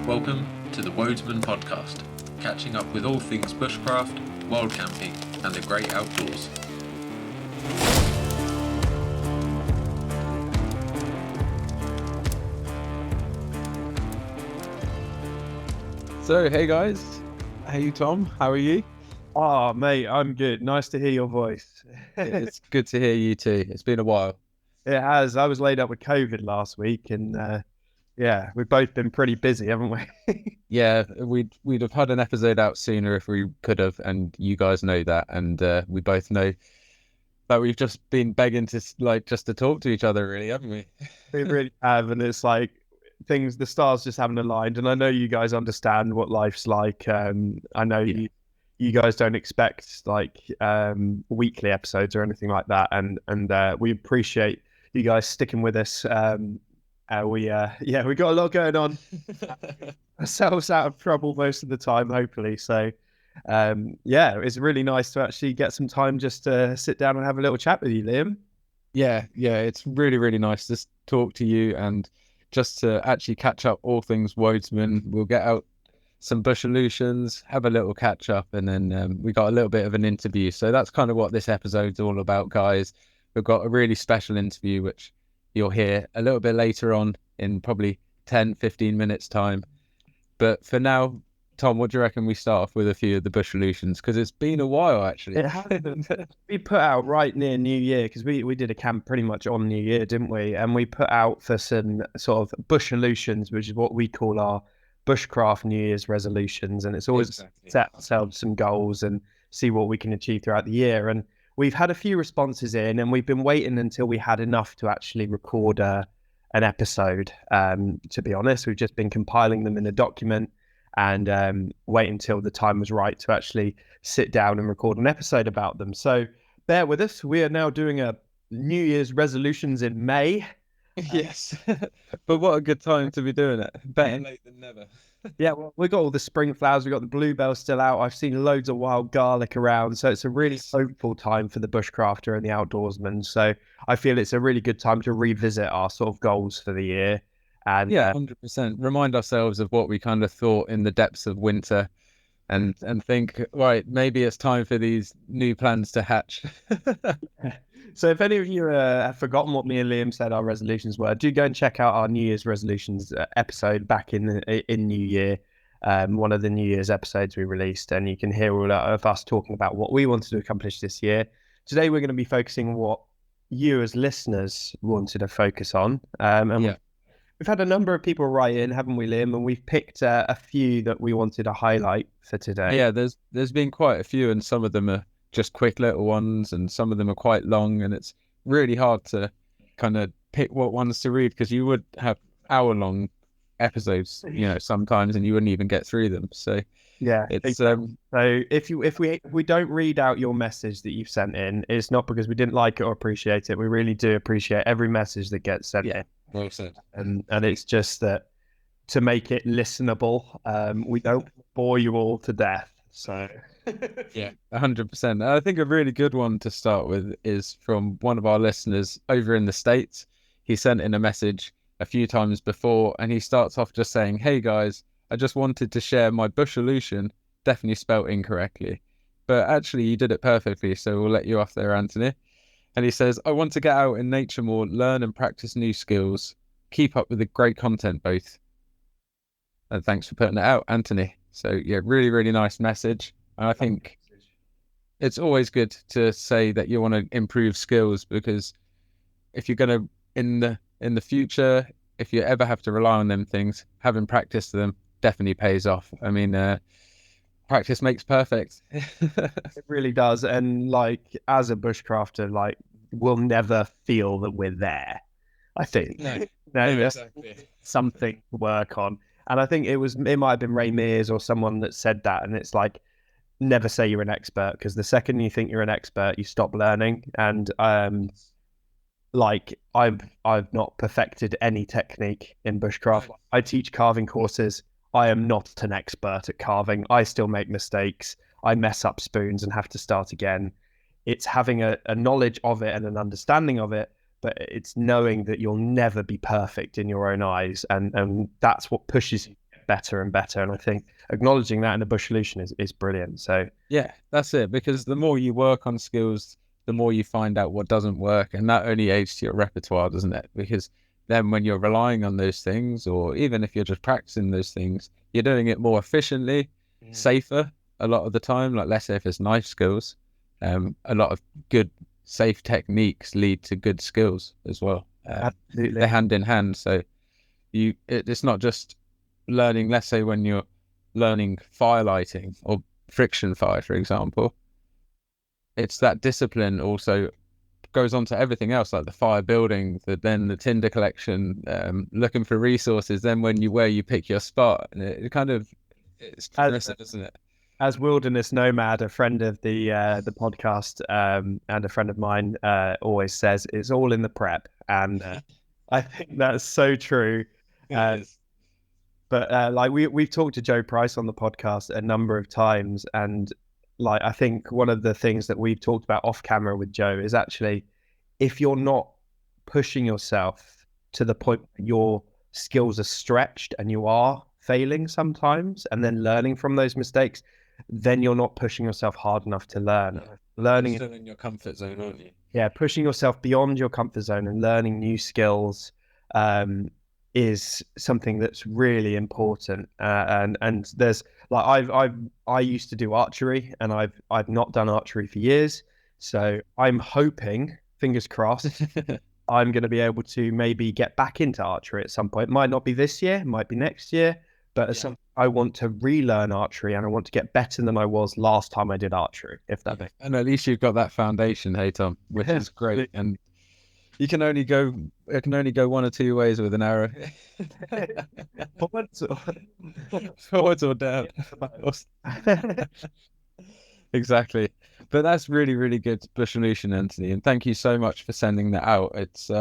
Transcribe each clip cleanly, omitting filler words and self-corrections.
Welcome to the Wodesman podcast, catching up with all things bushcraft, wild camping, and the great outdoors. So, hey guys, hey Tom, how are you? Oh, mate, I'm good. Nice to hear your voice. It's good to hear you too. It's been a while. It has. I was laid up with COVID last week, and yeah, we've both been pretty busy, haven't we? Yeah, we'd have had an episode out sooner if we could have, and you guys know that, and we both know that we've just been begging to just to talk to each other, really, haven't we? We really have, and it's like the stars just haven't aligned. And I know you guys understand what life's like. I know you guys don't expect weekly episodes or anything like that, and we appreciate you guys sticking with us. We got a lot going on. Ourselves out of trouble most of the time, hopefully. So, it's really nice to actually get some time just to sit down and have a little chat with you, Liam. Yeah, it's really, really nice to talk to you and just to actually catch up all things Wodesman. We'll get out some Bushalutions, have a little catch up, and then we got a little bit of an interview. So that's kind of what this episode's all about, guys. We've got a really special interview, which you'll hear a little bit later on in probably 10-15 minutes time. But for now, Tom, what do you reckon we start off with a few of the Bushalutions? Because it's been a while, actually. It has. We put out right near New Year, because we did a camp pretty much on New Year, didn't we? And we put out for some sort of Bushalutions, which is what we call our bushcraft New Year's resolutions. And it's always set ourselves some goals and see what we can achieve throughout the year. And we've had a few responses in, and we've been waiting until we had enough to actually record an episode. To be honest, we've just been compiling them in a document and wait until the time was right to actually sit down and record an episode about them. So bear with us. We are now doing a New Year's resolutions in May. Yes, but what a good time to be doing it. Better late than never. Yeah, well, we got all the spring flowers. We got the bluebells still out. I've seen loads of wild garlic around. So it's a really hopeful time for the bushcrafter and the outdoorsman. So I feel it's a really good time to revisit our sort of goals for the year. And 100%. Remind ourselves of what we kind of thought in the depths of winter and think, right, maybe it's time for these new plans to hatch. So if any of you have forgotten what me and Liam said our resolutions were, do go and check out our New Year's resolutions episode back in New Year, one of the New Year's episodes we released, and you can hear all of us talking about what we wanted to accomplish this year. Today we're going to be focusing on what you as listeners wanted to focus on. We've had a number of people write in, haven't we, Liam? And we've picked a few that we wanted to highlight for today. Yeah, there's been quite a few, and some of them are just quick little ones, and some of them are quite long, and it's really hard to kind of pick what ones to read, because you would have hour-long episodes, sometimes, and you wouldn't even get through them. So yeah, it's so if we don't read out your message that you've sent in, it's not because we didn't like it or appreciate it. We really do appreciate every message that gets sent in. Well said. And it's just that to make it listenable, we don't bore you all to death. So yeah, 100%. I think a really good one to start with is from one of our listeners over in the States. He sent in a message a few times before, and he starts off just saying, "Hey guys, I just wanted to share my Bushalution, definitely spelt incorrectly, but actually you did it perfectly, so we'll let you off there, Anthony." And he says, "I want to get out in nature more, learn and practice new skills. Keep up with the great content both." And thanks for putting it out, Anthony. So yeah, really, really nice message. And I think it's always good to say that you want to improve skills, because if you're going to, in the future, if you ever have to rely on them things, having practice to them definitely pays off. I mean, practice makes perfect. It really does. And as a bushcrafter, we'll never feel that we're there, I think. No, exactly. Something to work on. And I think it might have been Ray Mears or someone that said that. And it's like, never say you're an expert, because the second you think you're an expert, you stop learning. And I've not perfected any technique in bushcraft. I teach carving courses. I am not an expert at carving. I still make mistakes. I mess up spoons and have to start again. It's having a knowledge of it and an understanding of it, but it's knowing that you'll never be perfect in your own eyes, and that's what pushes you get better and better. And I think acknowledging that in a Bushalution is brilliant. So Yeah, that's it. Because the more you work on skills, the more you find out what doesn't work, and that only adds to your repertoire, doesn't it? Because then when you're relying on those things, or even if you're just practicing those things, you're doing it more efficiently, safer a lot of the time. Like, let's say if it's knife skills, a lot of good safe techniques lead to good skills as well. absolutely. They're hand in hand. So it's not just learning. Let's say when you're learning firelighting or friction fire, for example, it's that discipline also goes on to everything else, like the fire building, then the tinder collection, looking for resources, then where you pick your spot, and it kind of, it's progressive, isn't it? As Wilderness Nomad, a friend of the podcast, and a friend of mine, always says, it's all in the prep, and I think that's so true. But like we've talked to Joe Price on the podcast a number of times, and like I think one of the things that we've talked about off camera with Joe is actually, if you're not pushing yourself to the point where your skills are stretched and you are failing sometimes and then learning from those mistakes, then you're not pushing yourself hard enough to learn. Learning, you're still in your comfort zone, aren't you? yeah, pushing yourself beyond your comfort zone and learning new skills is something that's really important. And there's like I used to do archery, and I've not done archery for years. So I'm hoping, fingers crossed, I'm going to be able to maybe get back into archery at some point. It might not be this year, might be next year, but I want to relearn archery, and I want to get better than I was last time I did archery, if that makes sense. And at least you've got that foundation, hey Tom, which is great. And it can only go one or two ways with an arrow. Forwards or down. Exactly. But that's really, really good Bushalution, Anthony. And thank you so much for sending that out. It's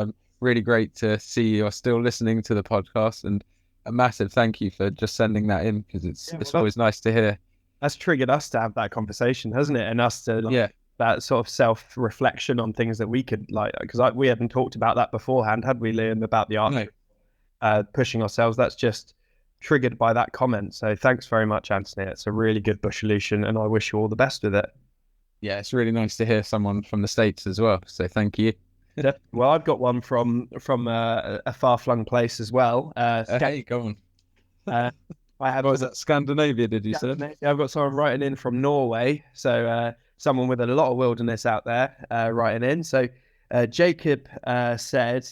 really great to see you're still listening to the podcast, and a massive thank you for just sending that in, because it's always nice to hear. That's triggered us to have that conversation, hasn't it? And us to that sort of self-reflection on things that we could like, because we haven't talked about that beforehand, had we, Liam, about the art pushing ourselves? That's just triggered by that comment. So thanks very much, Anthony. It's a really good Bushalution, and I wish you all the best with it. Yeah, it's really nice to hear someone from the States as well. So thank you. Well, I've got one from a far-flung place as well. Hey, go on. I had, what was that, Scandinavia, did you say? I've got someone writing in from Norway. So someone with a lot of wilderness out there writing in. So Jacob said,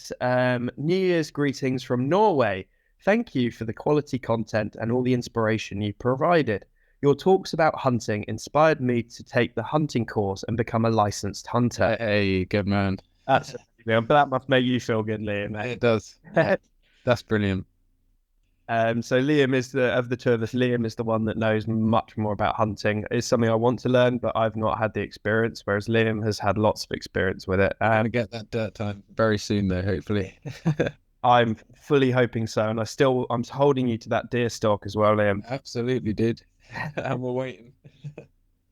New Year's greetings from Norway. Thank you for the quality content and all the inspiration you provided. Your talks about hunting inspired me to take the hunting course and become a licensed hunter. Hey, good man. But that must make you feel good, Liam. It does. That's brilliant. So Liam is of the two of us, Liam is the one that knows much more about hunting. It's something I want to learn, but I've not had the experience, whereas Liam has had lots of experience with it. I'm going to get that dirt time very soon, though, hopefully. I'm fully hoping so, and I'm holding you to that deer stalk as well, Liam. Absolutely, dude. And we're waiting.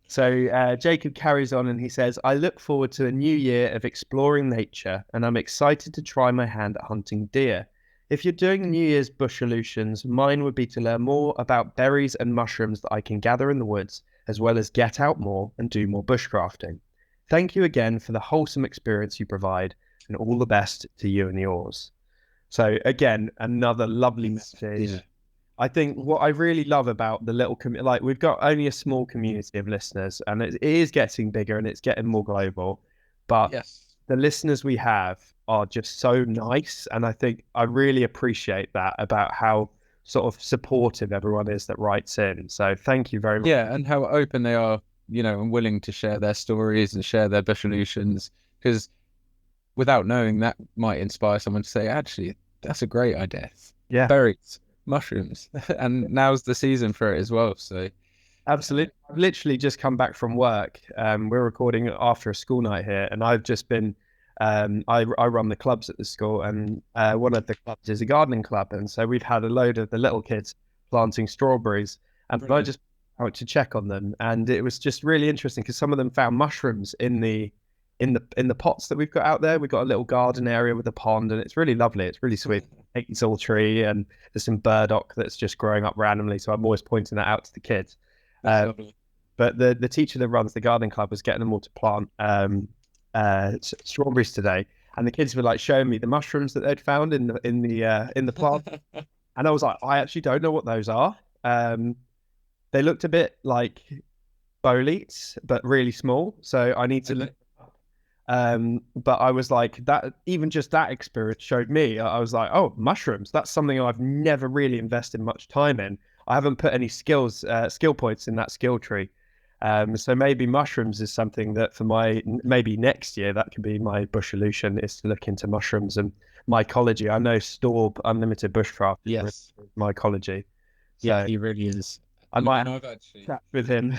So Jacob carries on, and he says, I look forward to a new year of exploring nature, and I'm excited to try my hand at hunting deer. If you're doing New Year's Bushalutions, mine would be to learn more about berries and mushrooms that I can gather in the woods, as well as get out more and do more bushcrafting. Thank you again for the wholesome experience you provide, and all the best to you and yours. So again, another lovely message. Yeah. I think what I really love about the little community, like we've got only a small community of listeners, and it is getting bigger and it's getting more global, but the listeners we have are just so nice. And I think I really appreciate that about how sort of supportive everyone is that writes in. So thank you very much. Yeah, and how open they are, and willing to share their stories and share their Bushalutions, because without knowing, that might inspire someone to say, actually, that's a great idea. Yeah. Berries, mushrooms. And now's the season for it as well. So absolutely. I've literally just come back from work. We're recording after a school night here, and I've just been I run the clubs at the school, and one of the clubs is a gardening club, and so we've had a load of the little kids planting strawberries, and brilliant. I just went to check on them, and it was just really interesting because some of them found mushrooms in the pots that we've got out there. We've got a little garden area with a pond, and it's really lovely. It's really sweet. hazel tree, and there's some burdock that's just growing up randomly. So I'm always pointing that out to the kids. That's lovely. But the teacher that runs the gardening club was getting them all to plant strawberries today, and the kids were like showing me the mushrooms that they'd found in the plant, and I was like, I actually don't know what those are. They looked a bit like boletes, but really small. So I need to look. But I was like, that even just that experience showed me, I was like, oh, mushrooms, that's something I've never really invested much time in. I haven't put any skill points in that skill tree. So maybe mushrooms is something that for maybe next year, that could be my Bushalution, is to look into mushrooms and mycology. I know Storb Unlimited Bushcraft is mycology. So Yeah, he really is. I might I've actually chat with him.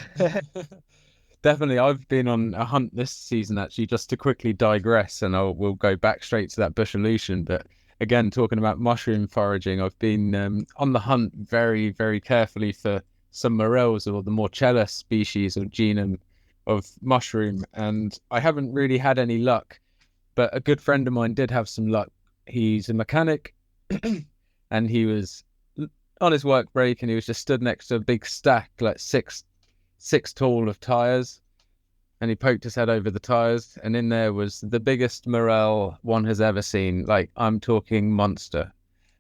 definitely. I've been on a hunt this season, actually, just to quickly digress, and we'll go back straight to that Bushalution. But again, talking about mushroom foraging, I've been on the hunt very, very carefully for some morels, or the Morchella species or genome of mushroom, and I haven't really had any luck. But a good friend of mine did have some luck. He's a mechanic, and he was on his work break, and he was just stood next to a big stack, like six tall of tires, and he poked his head over the tires, and in there was the biggest morel one has ever seen. Like, I'm talking monster,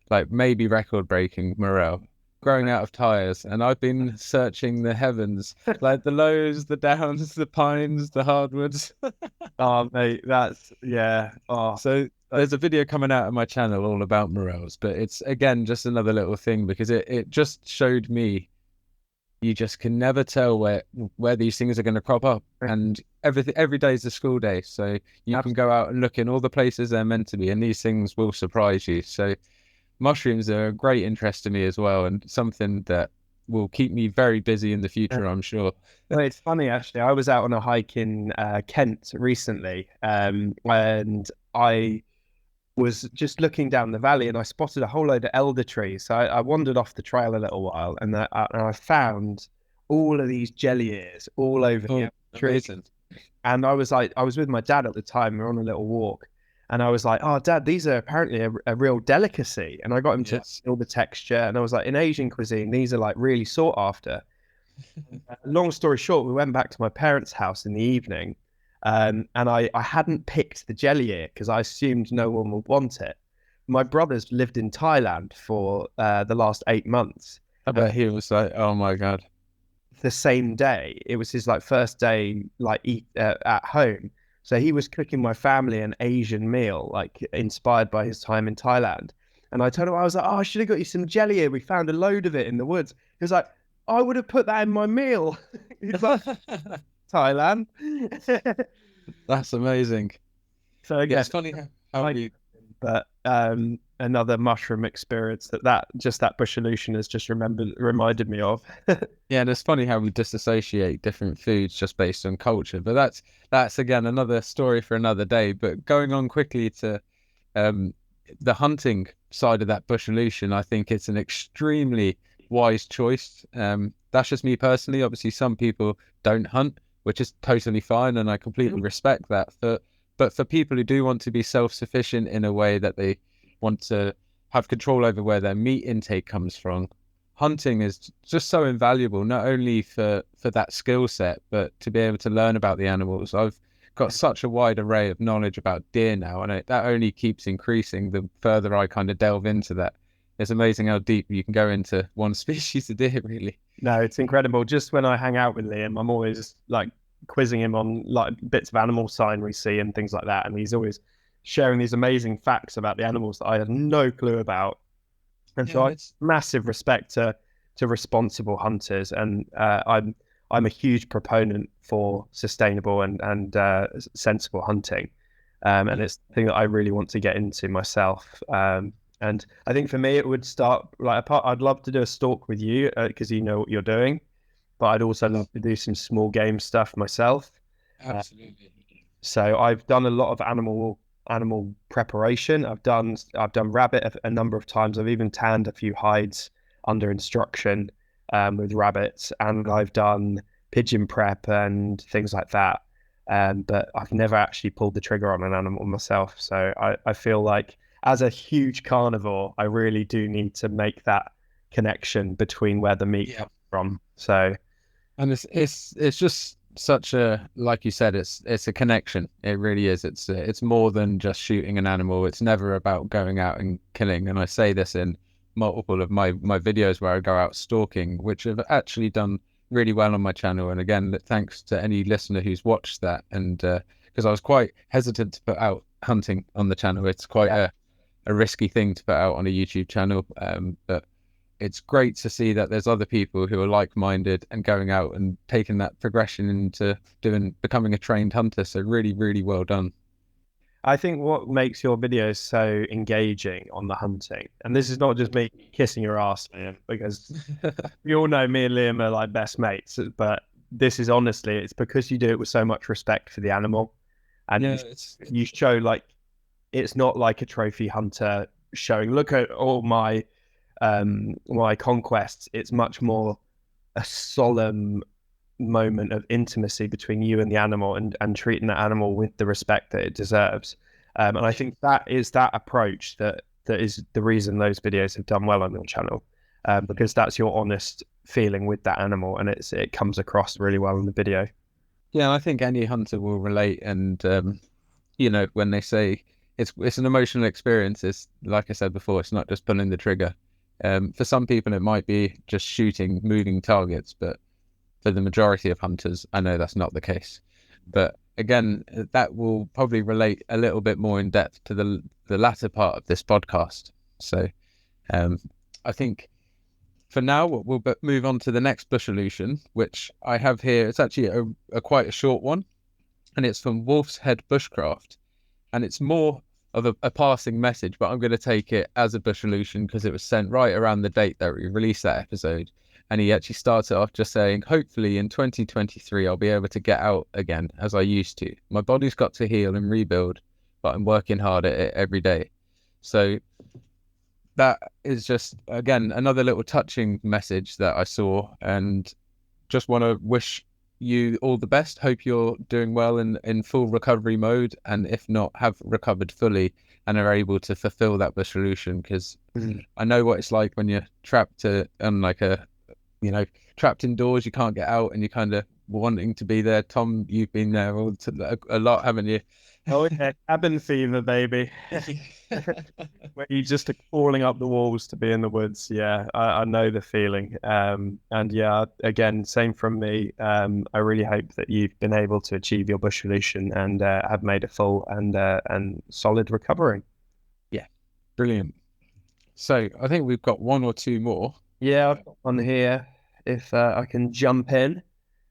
like maybe record breaking morel growing out of tires. And I've been searching the heavens, like the lows, the downs, the pines, the hardwoods. Oh, mate, that's So there's a video coming out of my channel all about morels, but it's again just another little thing, because it just showed me you just can never tell where these things are going to crop up, and every day is a school day, so you can go out and look in all the places they're meant to be, and these things will surprise you. So mushrooms are a great interest to me as well, and something that will keep me very busy in the future, I'm sure. Well, it's funny, actually. I was out on a hike in Kent recently, and I was just looking down the valley, and I spotted a whole load of elder trees. So I wandered off the trail a little while, and I found all of these jelly ears all over the trees. And I was with my dad at the time. We were on a little walk, and I was like, "Oh, Dad, these are apparently a real delicacy." And I got him to feel the texture, and I was like, "In Asian cuisine, these are like really sought after." Long story short, we went back to my parents' house in the evening, and I hadn't picked the jelly ear because I assumed no one would want it. My brother's lived in Thailand for the last 8 months. I bet he was like, "Oh my God." The same day, it was his like first day at home. So he was cooking my family an Asian meal, like inspired by his time in Thailand. And I told him, I was like, "Oh, I should have got you some jelly ear. We found a load of it in the woods." He was like, "I would have put that in my meal." He's like, Thailand. That's amazing. So I guess it's funny how you... But another mushroom experience that Bushalution has just reminded me of. Yeah, and it's funny how we disassociate different foods just based on culture. But that's again another story for another day. But going on quickly to the hunting side of that Bushalution, I think it's an extremely wise choice. That's just me personally. Obviously, some people don't hunt, which is totally fine, and I completely respect that. But for people who do want to be self-sufficient in a way that they want to have control over where their meat intake comes from, hunting is just so invaluable, not only for that skill set, but to be able to learn about the animals. I've got such a wide array of knowledge about deer now, and that only keeps increasing the further I kind of delve into that. It's amazing how deep you can go into one species of deer, really. No, it's incredible. Just when I hang out with Liam, I'm always like quizzing him on like bits of animal sign we see and things like that, and he's always sharing these amazing facts about the animals that I had no clue about. And so I have massive respect to responsible hunters, and I'm a huge proponent for sustainable and sensible hunting, and it's the thing that I really want to get into myself. And I think for me, it would start like I'd love to do a stalk with you because you know what you're doing, but I'd also love to do some small game stuff myself. Absolutely. So I've done a lot of animal preparation. I've done rabbit a number of times. I've even tanned a few hides under instruction with rabbits, and I've done pigeon prep and things like that. But I've never actually pulled the trigger on an animal myself. So I feel like as a huge carnivore, I really do need to make that connection between where the meat comes from. So, and it's just such a, like you said, it's a connection. It really is. It's more than just shooting an animal. It's never about going out and killing. And I say this in multiple of my videos where I go out stalking, which have actually done really well on my channel. And again, thanks to any listener who's watched that. And because I was quite hesitant to put out hunting on the channel. It's quite a risky thing to put out on a YouTube channel. But it's great to see that there's other people who are like-minded and going out and taking that progression into becoming a trained hunter. So really, really well done. I think what makes your videos so engaging on the hunting, and this is not just me kissing your ass, man, because you all know me and Liam are like best mates, but this is honestly, it's because you do it with so much respect for the animal. And you show like, it's not like a trophy hunter showing, look at all my my conquests. It's much more a solemn moment of intimacy between you and the animal, and treating that animal with the respect that it deserves. And I think that is that approach that is the reason those videos have done well on your channel, because that's your honest feeling with that animal, and it comes across really well in the video. Yeah, I think any hunter will relate. And you know, when they say it's an emotional experience, it's like I said before, it's not just pulling the trigger. For some people, it might be just shooting moving targets, but for the majority of hunters, I know that's not the case. But again, that will probably relate a little bit more in depth to the latter part of this podcast. So I think for now, we'll move on to the next Bushalution, which I have here. It's actually a quite a short one, and it's from Wolf's Head Bushcraft. And it's more of a passing message, but I'm going to take it as a Bushalution because it was sent right around the date that we released that episode. And he actually started off just saying, hopefully in 2023, I'll be able to get out again as I used to. My body's got to heal and rebuild, but I'm working hard at it every day. So that is just, again, another little touching message that I saw, and just want to wish you all the best. Hope you're doing well in full recovery mode, and if not, have recovered fully and are able to fulfill that Bushalution, because I know what it's like when you're trapped on like trapped indoors, you can't get out and you're kind of wanting to be there. Tom, you've been there a lot, haven't you? Oh yeah, cabin fever, baby. Where you just are crawling up the walls to be in the woods. Yeah, I know the feeling. And yeah, again, same from me. I really hope that you've been able to achieve your Bushalution and have made a full and solid recovery. Yeah, brilliant. So I think we've got one or two more. Yeah, I've got one here. If I can jump in.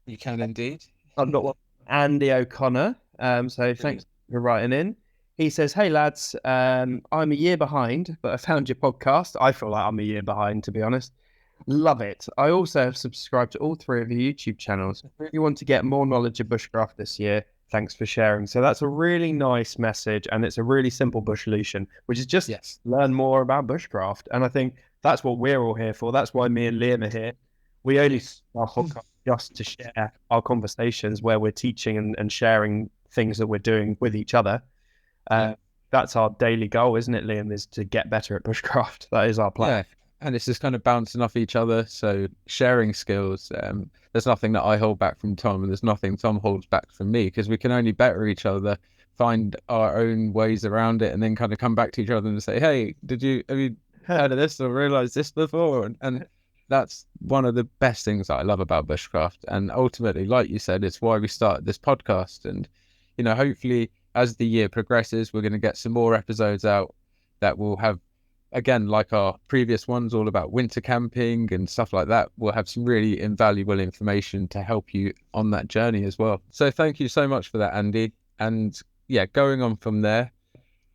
You can indeed. I've got one. Andy O'Connor. So thanks for writing in. He says, hey lads, I'm a year behind, but I found your podcast. I feel like I'm a year behind, to be honest. Love it. I also have subscribed to all three of your YouTube channels. I really want to get more knowledge of bushcraft this year. Thanks for sharing. So that's a really nice message, and it's a really simple Bushalution, which is just learn more about bushcraft. And I think that's what we're all here for. That's why me and Liam are here. We only our podcast just to share our conversations where we're teaching and sharing things that we're doing with each other. That's our daily goal, isn't it, Liam, is to get better at bushcraft. That is our plan. Yeah, and it's just kind of bouncing off each other. So sharing skills. There's nothing that I hold back from Tom, and there's nothing Tom holds back from me, because we can only better each other, find our own ways around it, and then kind of come back to each other and say, hey, have you heard of this or realized this before? And that's one of the best things that I love about bushcraft. And ultimately, like you said, it's why we started this podcast. And, you know, hopefully as the year progresses, we're going to get some more episodes out that will have, again, like our previous ones, all about winter camping and stuff like that. We'll have some really invaluable information to help you on that journey as well. So thank you so much for that, Andy. And yeah, going on from there,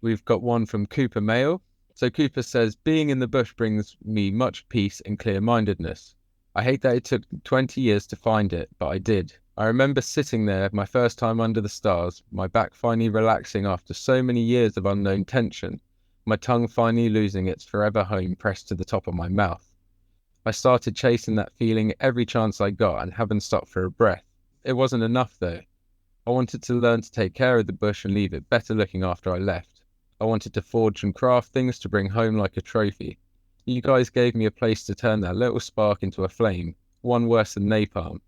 we've got one from Cooper Mail. So Cooper says, being in the bush brings me much peace and clear-mindedness. I hate that it took 20 years to find it, but I did. I remember sitting there my first time under the stars, my back finally relaxing after so many years of unknown tension, my tongue finally losing its forever home pressed to the top of my mouth. I started chasing that feeling every chance I got and haven't stopped for a breath. It wasn't enough though. I wanted to learn to take care of the bush and leave it better looking after I left. I wanted to forge and craft things to bring home like a trophy. You guys gave me a place to turn that little spark into a flame, one worse than napalm.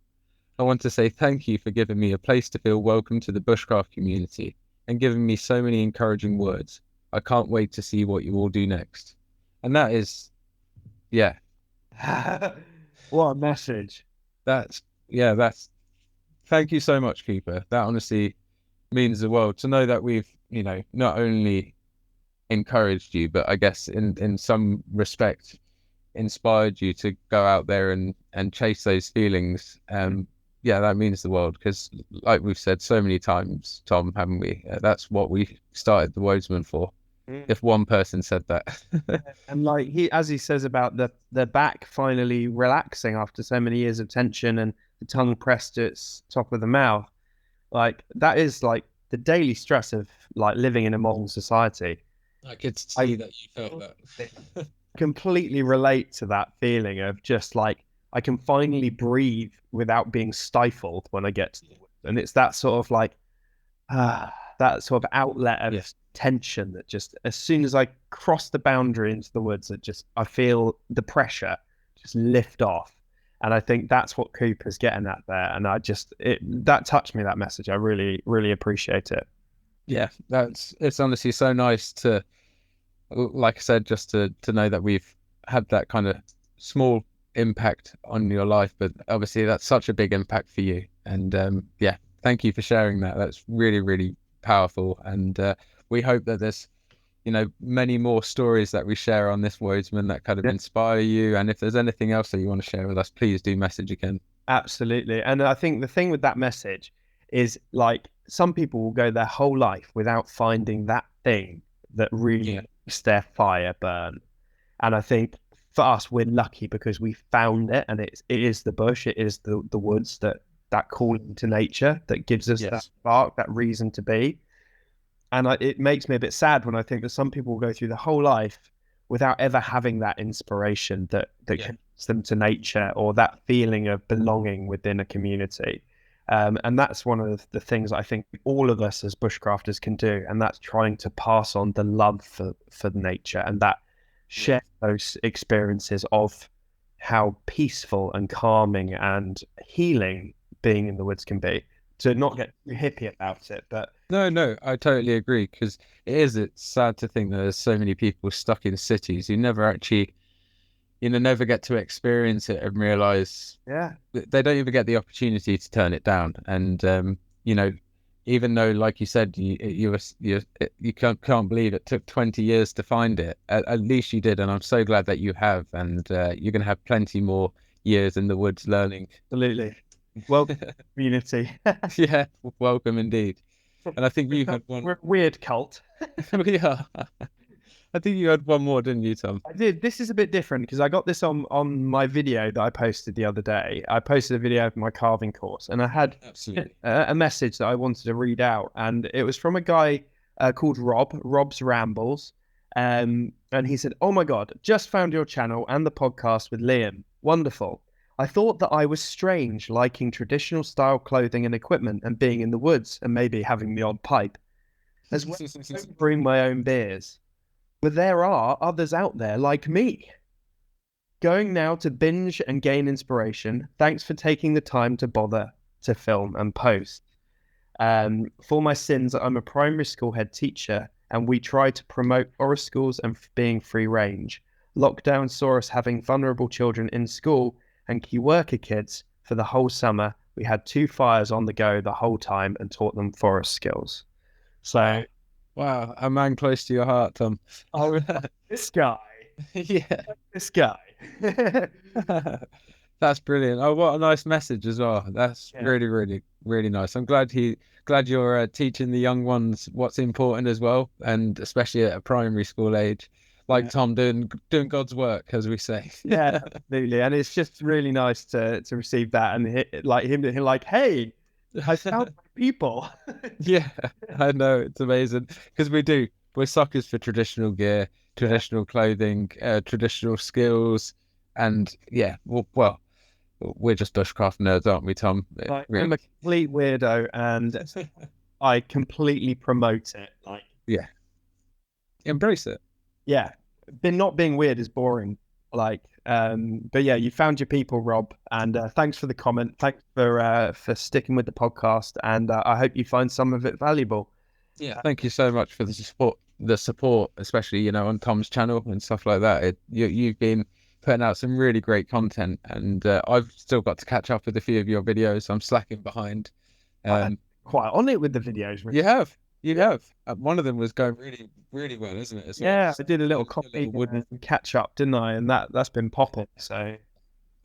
I want to say thank you for giving me a place to feel welcome to the bushcraft community and giving me so many encouraging words. I can't wait to see what you all do next. And that is, yeah, What a message. that's thank you so much, Cooper. That honestly means the world to know that we've, not only encouraged you, but I guess in some respect inspired you to go out there and chase those feelings. That means the world, because like we've said so many times, Tom, haven't we? That's what we started the Wodesman for. If one person said that. And like as he says about the back finally relaxing after so many years of tension and the tongue pressed to its top of the mouth, like that is like the daily stress of like living in a modern society. I could see that you felt that. Completely relate to that feeling of just like I can finally breathe without being stifled when I get to the woods. And it's that sort of like that sort of outlet of tension that just as soon as I cross the boundary into the woods, I feel the pressure just lift off. And I think that's what Cooper's getting at there. And that touched me, that message. I really, really appreciate it. Yeah, it's honestly so nice to, like I said, just to know that we've had that kind of small impact on your life, but obviously that's such a big impact for you. And thank you for sharing that. That's really, really powerful. And we hope that there's, many more stories that we share on this Wodesman that kind of inspire you. And if there's anything else that you want to share with us, please do message again. Absolutely. And I think the thing with that message is like some people will go their whole life without finding that thing that really makes their fire burn. And I think for us, we're lucky because we found it, and it is the bush, it is the woods, that calling to nature that gives us that spark, that reason to be. And it makes me a bit sad when I think that some people will go through the whole life without ever having that inspiration that connects them to nature or that feeling of belonging within a community. And that's one of the things I think all of us as bushcrafters can do, and that's trying to pass on the love for nature and that share those experiences of how peaceful and calming and healing being in the woods can be. To not get too hippie about it, but no, I totally agree, because it's sad to think that there's so many people stuck in cities who never actually, never get to experience it and realize they don't even get the opportunity to turn it down. And even though, like you said, you can't believe it took 20 years to find it, at least you did, and I'm so glad that you have, and you're gonna have plenty more years in the woods learning. Absolutely. Welcome, community. Yeah, welcome indeed. And I think you had one. We're a weird cult. We are. I think you had one more, didn't you, Tom? I did. This is a bit different because I got this on my video that I posted the other day. I posted a video of my carving course, and I had a message that I wanted to read out, and it was from a guy called Rob's Rambles, and he said, "Oh my God, just found your channel and the podcast with Liam. Wonderful. I thought that I was strange, liking traditional style clothing and equipment and being in the woods and maybe having the odd pipe, as well as brewing my own beers. But there are others out there like me. Going now to binge and gain inspiration. Thanks for taking the time to bother to film and post. For my sins, I'm a primary school head teacher, and we try to promote forest schools and being free range. Lockdown saw us having vulnerable children in school and key worker kids for the whole summer. We had 2 fires on the go the whole time and taught them forest skills." So, wow, a man close to your heart, Tom. Oh, this guy. Yeah, this guy. That's brilliant. Oh, what a nice message as well. That's really, really, really nice. I'm glad you're teaching the young ones what's important as well, and especially at a primary school age. Like Tom doing God's work, as we say. Yeah, absolutely. And it's just really nice to receive that, and like him like, hey, I found people. Yeah, I know, it's amazing, because we're suckers for traditional gear, traditional clothing, traditional skills, and well, we're just bushcraft nerds, aren't we, Tom? Like, really. I'm a complete weirdo, and I completely promote it. Like, yeah. embrace it. Yeah, not being weird is boring. Like, but yeah, you found your people, Rob, and thanks for the comment. Thanks for sticking with the podcast, and I hope you find some of it valuable. Yeah, thank you so much for the support. The support, especially on Tom's channel and stuff like that. You've been putting out some really great content, and I've still got to catch up with a few of your videos. I'm slacking behind. Quite on it with the videos. You have. One of them was going really, really well, isn't it? Yeah, I did a little copy catch up, didn't I? And that's been popping. So,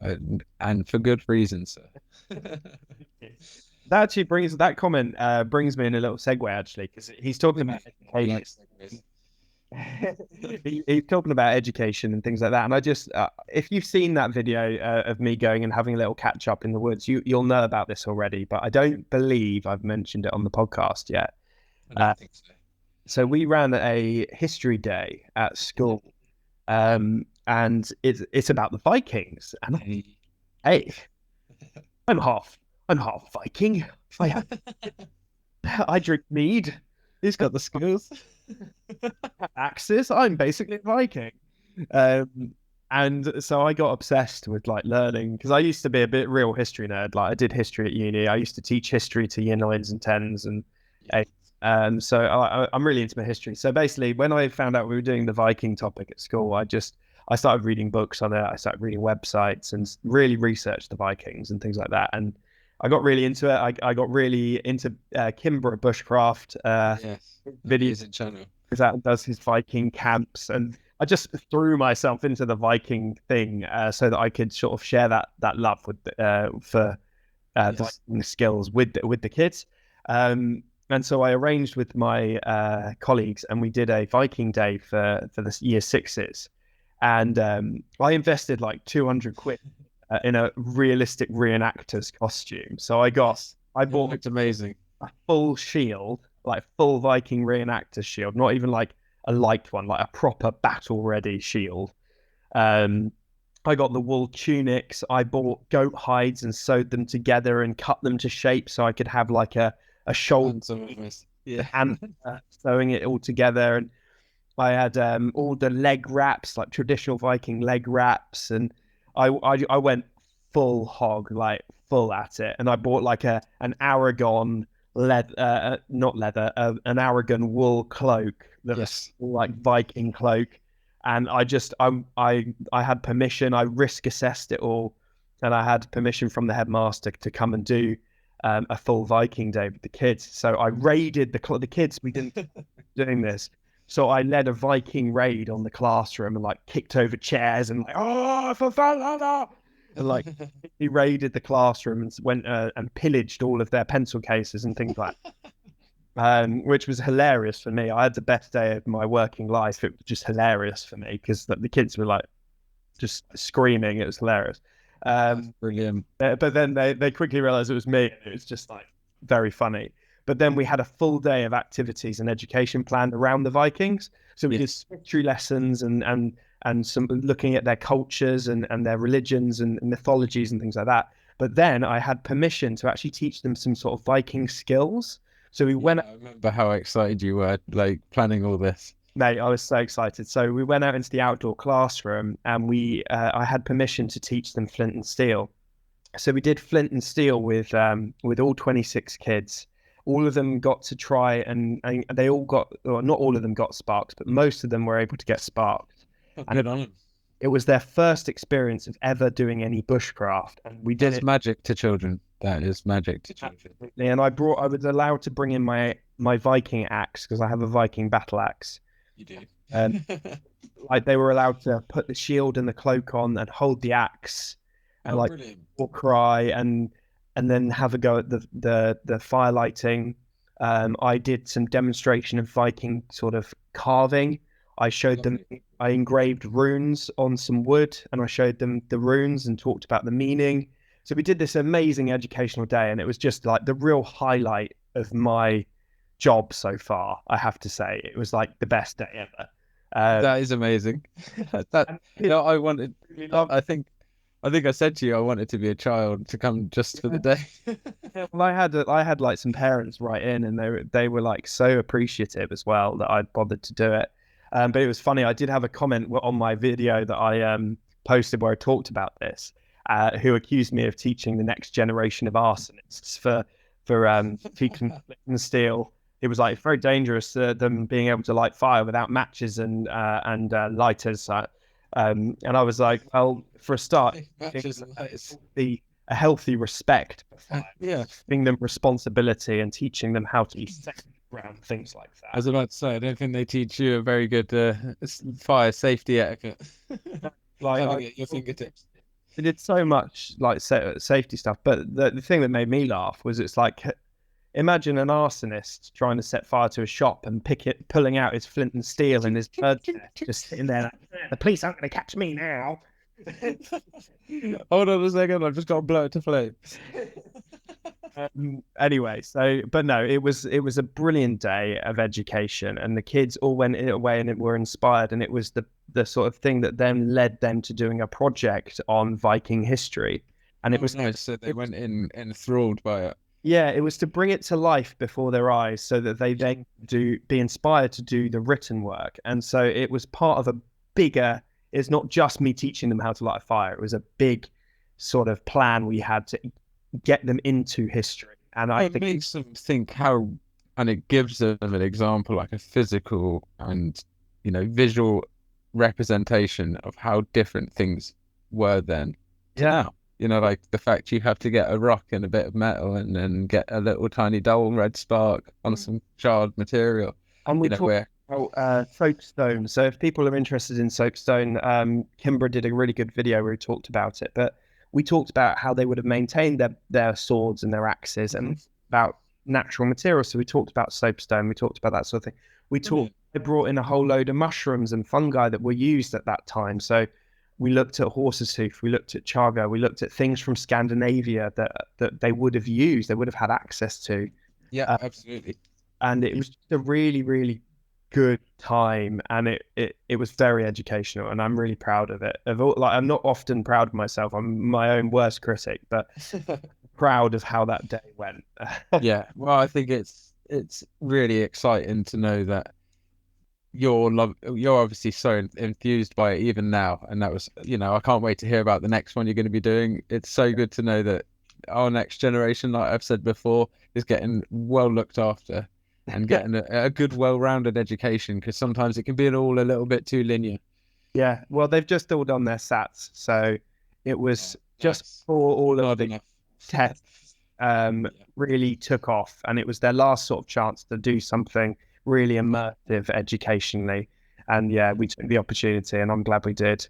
and for good reason, sir. That actually brings me in a little segue actually, because he's talking about education. He's talking about education and things like that. And I just, if you've seen that video of me going and having a little catch up in the woods, you'll know about this already. But I don't believe I've mentioned it on the podcast yet. I don't think so. So we ran a history day at school, and it's about the Vikings. And hey, I'm half Viking. I drink mead. He's got the skills. Axis. I'm basically a Viking. And so I got obsessed with like learning, because I used to be a bit real history nerd. Like I did history at uni. I used to teach history to year 9s and 10s and 8s. So I'm really into my history. So basically, when I found out we were doing the Viking topic at school, I started reading books on it. I started reading websites and really researched the Vikings and things like that. And I got really into it. I got really into Kimbra Bushcraft videos and channel, because that does his Viking camps, and I just threw myself into the Viking thing so that I could sort of share that love with for Viking skills with the kids. And so I arranged with my colleagues, and we did a Viking day for the year 6s, and I invested like 200 quid in a realistic reenactor's costume. So I bought looked amazing, a full shield, like full Viking reenactor shield, not even like a light one, like a proper battle ready shield. I got the wool tunics. I bought goat hides and sewed them together and cut them to shape so I could have like a shoulder and sewing it all together. And I had all the leg wraps, like traditional Viking leg wraps, and I went full hog, like full at it. And I bought like an Aragon an Aragon wool cloak that was like Viking cloak. And I had permission. I risk assessed it all, and I had permission from the headmaster to come and do a full Viking day with the kids. So I raided the kids. We didn't doing this. So I led a Viking raid on the classroom and like kicked over chairs and like, oh, for fun, and like he raided the classroom and went and pillaged all of their pencil cases and things like that. Which was hilarious for me. I had the best day of my working life. It was just hilarious for me because the kids were like just screaming. It was hilarious. Brilliant. But then they quickly realized it was me. And it was just like very funny. But then we had a full day of activities and education planned around the Vikings. So we did history lessons and some looking at their cultures and their religions and mythologies and things like that. But then I had permission to actually teach them some sort of Viking skills. So we went. I remember how excited you were, like planning all this. Mate, I was so excited. So we went out into the outdoor classroom, and I had permission to teach them flint and steel. So we did flint and steel with all 26 kids. All of them got to try, and they all got, well, not all of them got sparks, but most of them were able to get sparks. Good on them. It was their first experience of ever doing any bushcraft, and we did it. Magic to children. That is magic to children. And I was allowed to bring in my Viking axe, because I have a Viking battle axe. You do. And like they were allowed to put the shield and the cloak on and hold the axe and or cry and then have a go at the fire lighting. I did some demonstration of Viking sort of carving. I showed them, I engraved runes on some wood, and I showed them the runes and talked about the meaning. So we did this amazing educational day, and it was just like the real highlight of my job so far, I have to say. It was like the best day ever. That is amazing. I wanted, I think I said to you, I wanted to be a child to come just for the day. Well, I had like some parents write in, and they were like so appreciative as well that I bothered to do it. But it was funny. I did have a comment on my video that I posted where I talked about this, who accused me of teaching the next generation of arsonists for teaching flint and steel. It was like it's very dangerous them being able to light fire without matches and lighters. And I was like, well, for a start, Matches and lighters. a healthy respect for fire, Yeah. giving them responsibility and teaching them how to be safe around things like that. I was about to say, I don't think they teach you a very good fire safety etiquette. Having it at your fingertips. They did so much like safety stuff, but the thing that made me laugh was it's like, imagine an arsonist trying to set fire to a shop and pulling out his flint and steel and his bird nest, just sitting there like, the police aren't going to catch me now. Hold on a second, I've just got to blow it to flames. Anyway, but no, it was a brilliant day of education, and the kids all went away and were inspired, and it was the sort of thing that then led them to doing a project on Viking history, and it was nice. So they went in enthralled by it. Yeah, it was to bring it to life before their eyes, so that they then be inspired to do the written work, and so it was part of a bigger. It's not just me teaching them how to light a fire. It was a big sort of plan we had to get them into history. And I think it makes them think how, and it gives them an example, like a physical and, visual representation of how different things were then to now. Like the fact you have to get a rock and a bit of metal and then get a little tiny dull red spark on some charred material. And we talk about soapstone. So if people are interested in soapstone, Kimbra did a really good video where he talked about it. But we talked about how they would have maintained their swords and their axes and about natural materials. So we talked about soapstone. We talked about that sort of thing. They brought in a whole load of mushrooms and fungi that were used at that time. So we looked at horse's hoof, we looked at chaga, we looked at things from Scandinavia that they would have used, they would have had access to. Yeah, absolutely. And it was just a really, really good time, and it was very educational, and I'm really proud of it. I'm not often proud of myself. I'm my own worst critic, but proud of how that day went. Yeah, well, I think it's really exciting to know that you're obviously so enthused by it even now, and that was, I can't wait to hear about the next one you're going to be doing. It's so good to know that our next generation, like I've said before, is getting well looked after and getting a good, well-rounded education, because sometimes it can be all a little bit too linear. Yeah, well, they've just all done their SATs, so it was just for all of the tests really took off, and it was their last sort of chance to do something really immersive educationally, and yeah, we took the opportunity, and I'm glad we did.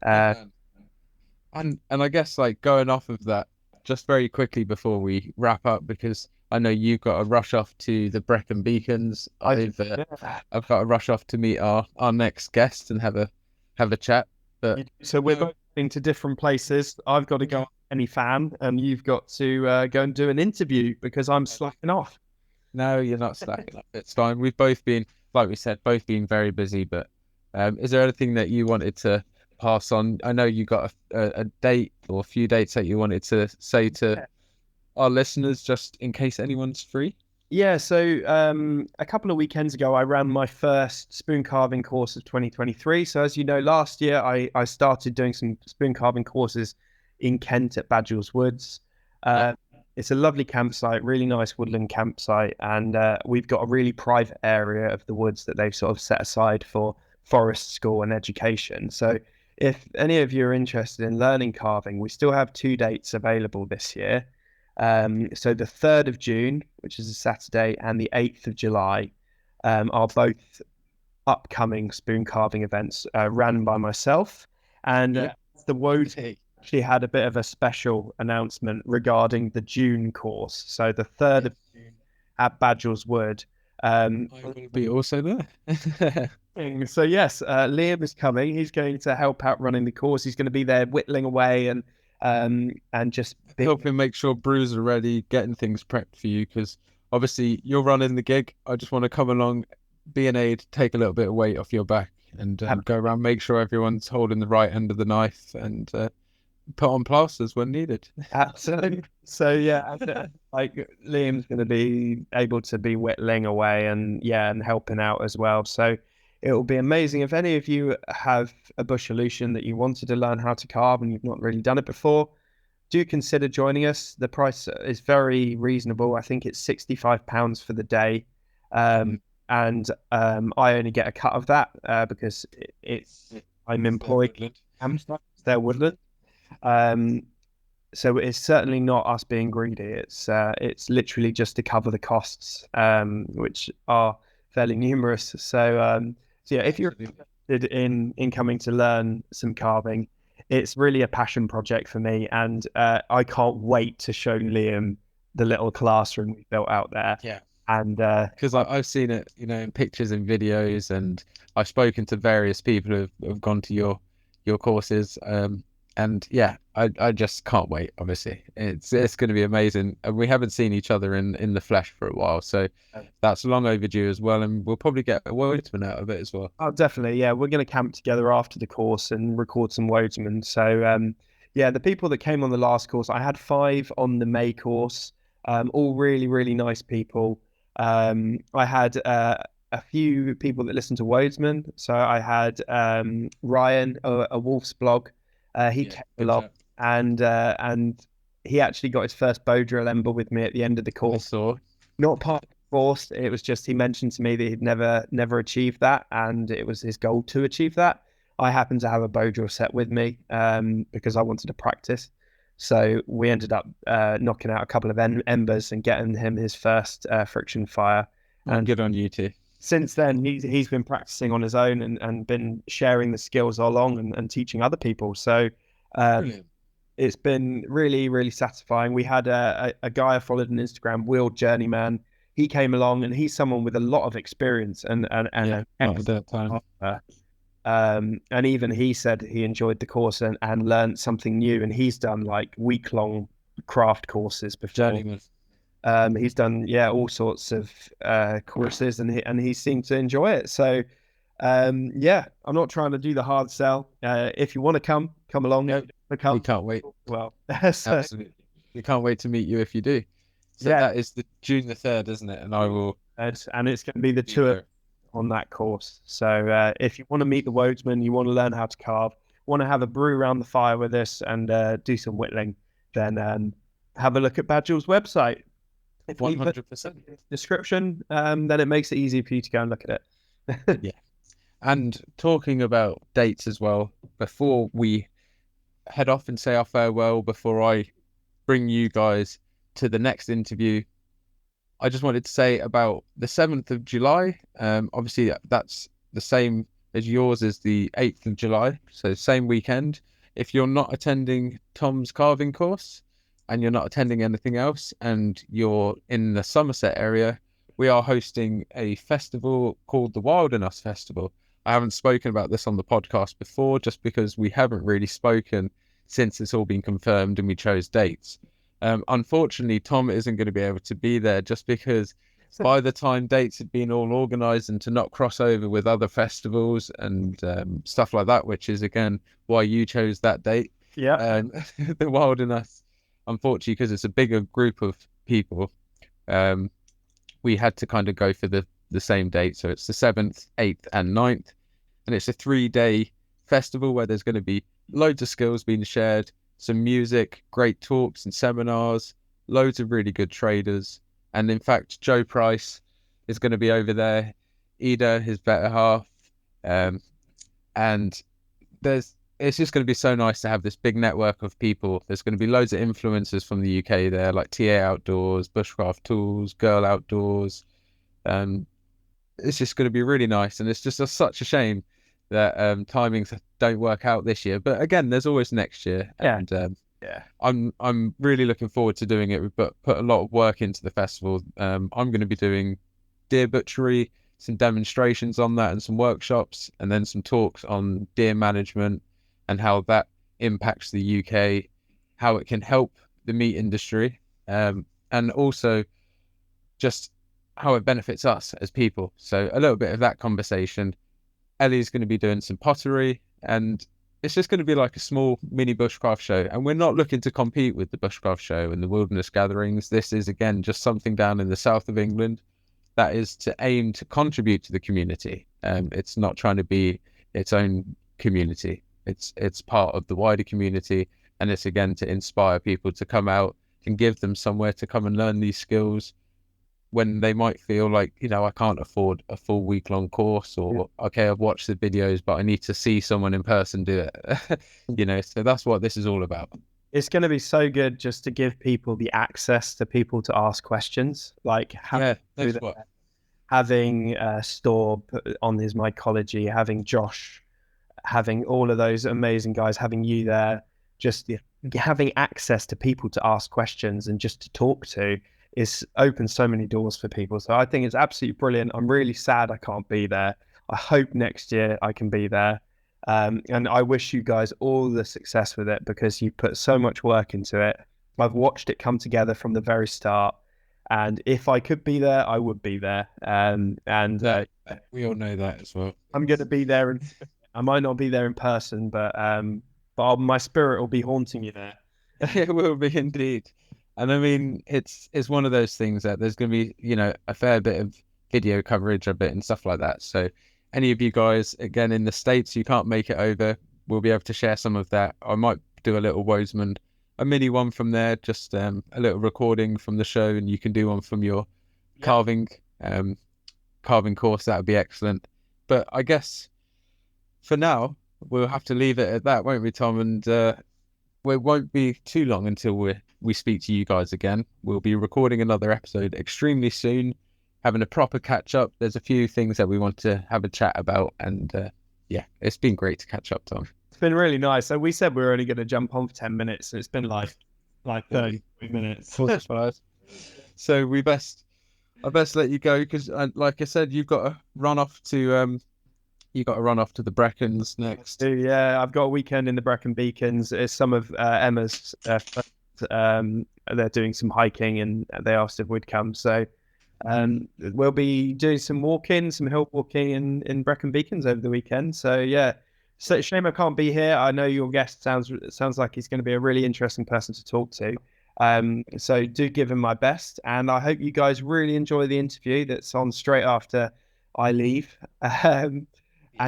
And I guess, like, going off of that, just very quickly before we wrap up, because I know you've got to rush off to the Brecon Beacons. I've got to rush off to meet our next guest and have a chat. But so we're both going to different places. I've got to go any fan, and you've got to go and do an interview because I'm slacking off. No, you're not slacking off. It's fine. We've both been, like we said, very busy. But is there anything that you wanted to pass on? I know you got a date or a few dates that you wanted to say to our listeners, just in case anyone's free. Yeah, so a couple of weekends ago, I ran my first spoon carving course of 2023. So as you know, last year I started doing some spoon carving courses in Kent at Badgels Woods. It's a lovely campsite, really nice woodland campsite, and we've got a really private area of the woods that they've sort of set aside for forest school and education. So if any of you are interested in learning carving, we still have 2 dates available this year. So the 3rd of June, which is a Saturday, and the 8th of July are both upcoming spoon carving events run by myself. And the Wodesman actually had a bit of a special announcement regarding the June course. So the 3rd of June at Badgels Wood. I will be also there. So yes, Liam is coming. He's going to help out running the course. He's going to be there whittling away and just helping make sure brews are ready, getting things prepped for you, because obviously you're running the gig. I just want to come along, be an aid, take a little bit of weight off your back, and go around, make sure everyone's holding the right end of the knife, and put on plasters when needed. Absolutely. So yeah, like Liam's going to be able to be whittling away and helping out as well. So it will be amazing. If any of you have a Bushalution that you wanted to learn how to carve and you've not really done it before, do consider joining us. The price is very reasonable. I think it's £65 for the day. And I only get a cut of that because I'm employed. They're Woodland. So it's certainly not us being greedy. It's literally just to cover the costs, which are fairly numerous. So yeah, if you're interested in coming to learn some carving, it's really a passion project for me, and I can't wait to show Liam the little classroom we built out there. Yeah. And because I've seen it, in pictures and videos, and I've spoken to various people who've gone to your courses. And yeah, I just can't wait. Obviously, it's going to be amazing, and we haven't seen each other in the flesh for a while, so that's long overdue as well. And we'll probably get a Wodesman out of it as well. Oh, definitely, yeah. We're going to camp together after the course and record some Wodesman. So yeah, the people that came on the last course, I had 5 on the May course, all really, really nice people. I had a few people that listened to Wodesman. So I had Ryan, a Wolf's blog. He came along and he actually got his first bow drill ember with me at the end of the course. Not part of the course. It was just he mentioned to me that he'd never achieved that, and it was his goal to achieve that. I happened to have a bow drill set with me because I wanted to practice. So we ended up knocking out a couple of embers and getting him his first friction fire. And good on you too. Since then, he's been practicing on his own and been sharing the skills along and teaching other people. So it's been really, really satisfying. We had a guy I followed on Instagram, Wheeled Journeyman. He came along, and he's someone with a lot of experience and even he said he enjoyed the course and learned something new. And he's done like week-long craft courses before. Journeyman. He's done all sorts of courses, and he seemed to enjoy it. So yeah, I'm not trying to do the hard sell. If you want to come along. We can't wait. Well, absolutely, we can't wait to meet you if you do. So that is the June the 3rd, isn't it? And I will. And it's going to be the tour on that course. So if you want to meet the Wodesman, you want to learn how to carve, want to have a brew around the fire with us and do some whittling, then have a look at Badgel's website. If 100% description, then it makes it easy for you to go and look at it. Yeah. And talking about dates as well, before we head off and say our farewell, before I bring you guys to the next interview, I just wanted to say about the 7th of July. Obviously, that's the same as yours is the 8th of July, so same weekend. If you're not attending Tom's carving course and you're not attending anything else and you're in the Somerset area, we are hosting a festival called the Wild in Us Festival. I haven't spoken about this on the podcast before just because we haven't really spoken since it's all been confirmed and we chose dates. Unfortunately, Tom isn't going to be able to be there just because by the time dates had been all organised and to not cross over with other festivals and stuff like that, which is, again, why you chose that date. Yeah. The Wild in Us, unfortunately, because it's a bigger group of people, we had to kind of go for the same date. So it's the 7th, 8th and 9th. And it's a 3-day festival where there's going to be loads of skills being shared, some music, great talks and seminars, loads of really good traders. And in fact, Joe Price is going to be over there, Ida, his better half. And it's just going to be so nice to have this big network of people. There's going to be loads of influencers from the UK there, like TA Outdoors, Bushcraft Tools, Girl Outdoors. It's just going to be really nice. And it's just such a shame that timings don't work out this year. But again, there's always next year. And I'm really looking forward to doing it. We've put a lot of work into the festival. I'm going to be doing deer butchery, some demonstrations on that and some workshops, and then some talks on deer management and how that impacts the UK, how it can help the meat industry, and also just how it benefits us as people. So a little bit of that conversation. Ellie's going to be doing some pottery, and it's just going to be like a small mini bushcraft show. And we're not looking to compete with the bushcraft show and the wilderness gatherings. This is, again, just something down in the south of England that is to aim to contribute to the community. It's not trying to be its own community. It's part of the wider community, and it's again to inspire people to come out and give them somewhere to come and learn these skills when they might feel like, I can't afford a full week-long course, or okay, I've watched the videos, but I need to see someone in person do it. So that's what this is all about. It's going to be so good just to give people the access to people to ask questions, like having Store on his mycology, having Josh, having all of those amazing guys, having you there, just having access to people to ask questions and just to talk to is open so many doors for people. So I think it's absolutely brilliant. I'm really sad I can't be there. I hope next year I can be there. And I wish you guys all the success with it, because you put so much work into it. I've watched it come together from the very start. And if I could be there, I would be there. We all know that as well. I'm going to be there, and I might not be there in person, but my spirit will be haunting you there. It will be indeed. And I mean, it's one of those things that there's going to be, a fair bit of video coverage a bit and stuff like that. So any of you guys, again, in the States, you can't make it over, we'll be able to share some of that. I might do a little Wodesman, a mini one from there, just a little recording from the show, and you can do one from your carving course. That would be excellent. But I guess for now, we'll have to leave it at that, won't we, Tom? And it won't be too long until we speak to you guys again. We'll be recording another episode extremely soon, having a proper catch up. There's a few things that we want to have a chat about, and it's been great to catch up, Tom. It's been really nice. So we said we were only going to jump on for 10 minutes, and it's been like 30 minutes. So I best let you go, because like I said, you've got to run off to the Brackens next. Yeah, I've got a weekend in the Brecon Beacons. It's some of Emma's they're doing some hiking, and they asked if we'd come. So we'll be doing some walking, some hill walking in Brecon Beacons over the weekend. So yeah, so shame I can't be here. I know your guest sounds like he's going to be a really interesting person to talk to. So do give him my best, and I hope you guys really enjoy the interview that's on straight after I leave. And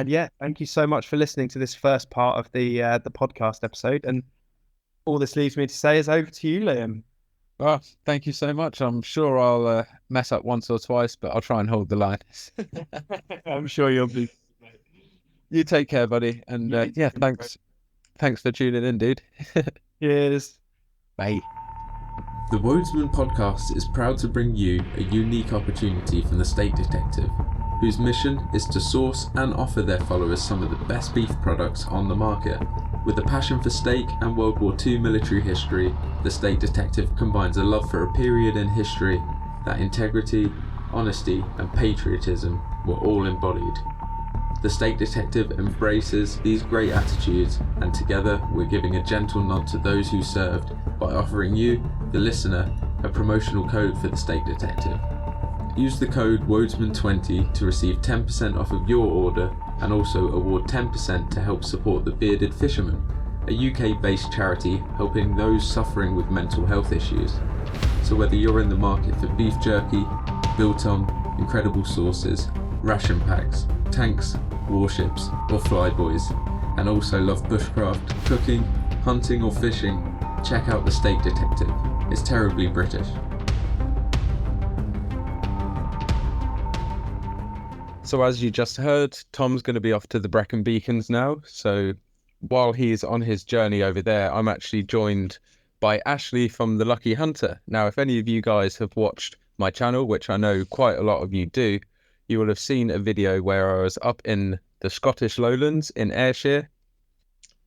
yeah, thank you so much for listening to this first part of the podcast episode. And all this leaves me to say is over to you, Liam. Well, thank you so much. I'm sure I'll mess up once or twice, but I'll try and hold the line. I'm sure you'll be. You take care, buddy. And thanks for tuning in, dude. Cheers. Bye. The Wodesman podcast is proud to bring you a unique opportunity from the State Detective, whose mission is to source and offer their followers some of the best beef products on the market. With a passion for steak and World War II military history, the State Detective combines a love for a period in history that integrity, honesty and patriotism were all embodied. The State Detective embraces these great attitudes, and together we're giving a gentle nod to those who served by offering you, the listener, a promotional code for the State Detective. Use the code Wodesman20 to receive 10% off of your order, and also award 10% to help support the Bearded Fisherman, a UK-based charity helping those suffering with mental health issues. So whether you're in the market for beef jerky, biltong, incredible sauces, ration packs, tanks, warships or flyboys, and also love bushcraft, cooking, hunting or fishing, check out the State Detective. It's terribly British. So as you just heard, Tom's going to be off to the Brecon Beacons now. So while he's on his journey over there, I'm actually joined by Ashley from The Lucky Hunter. Now, if any of you guys have watched my channel, which I know quite a lot of you do, you will have seen a video where I was up in the Scottish Lowlands in Ayrshire,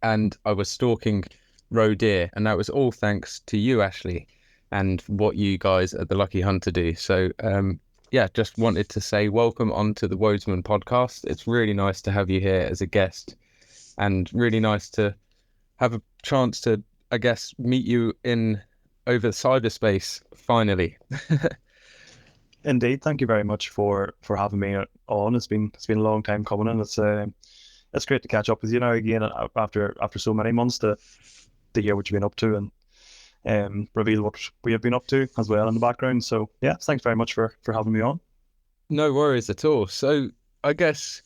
and I was stalking roe deer, and that was all thanks to you, Ashley, and what you guys at The Lucky Hunter do. So just wanted to say welcome onto the Wodesman podcast. It's really nice to have you here as a guest, and really nice to have a chance to, I guess, meet you over cyberspace finally. Indeed, thank you very much for having me on. It's been a long time coming, and it's great to catch up with you now again after so many months to hear what you've been up to and reveal what we have been up to as well in the background. So yeah, thanks very much for having me on. No worries at all. So I guess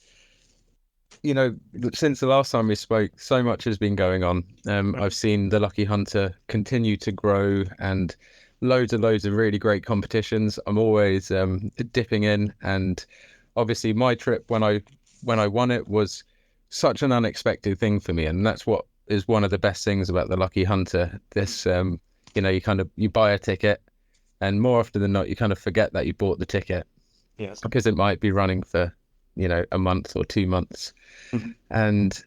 you know, since the last time we spoke, so much has been going on. I've seen the Lucky Hunter continue to grow, and loads and loads of really great competitions. I'm always dipping in, and obviously my trip when I won it was such an unexpected thing for me, and that's what is one of the best things about the Lucky Hunter. This you know, you buy a ticket, and more often than not, you kind of forget that you bought the ticket Yes. because it might be running for, you know, a month or 2 months. Mhm. And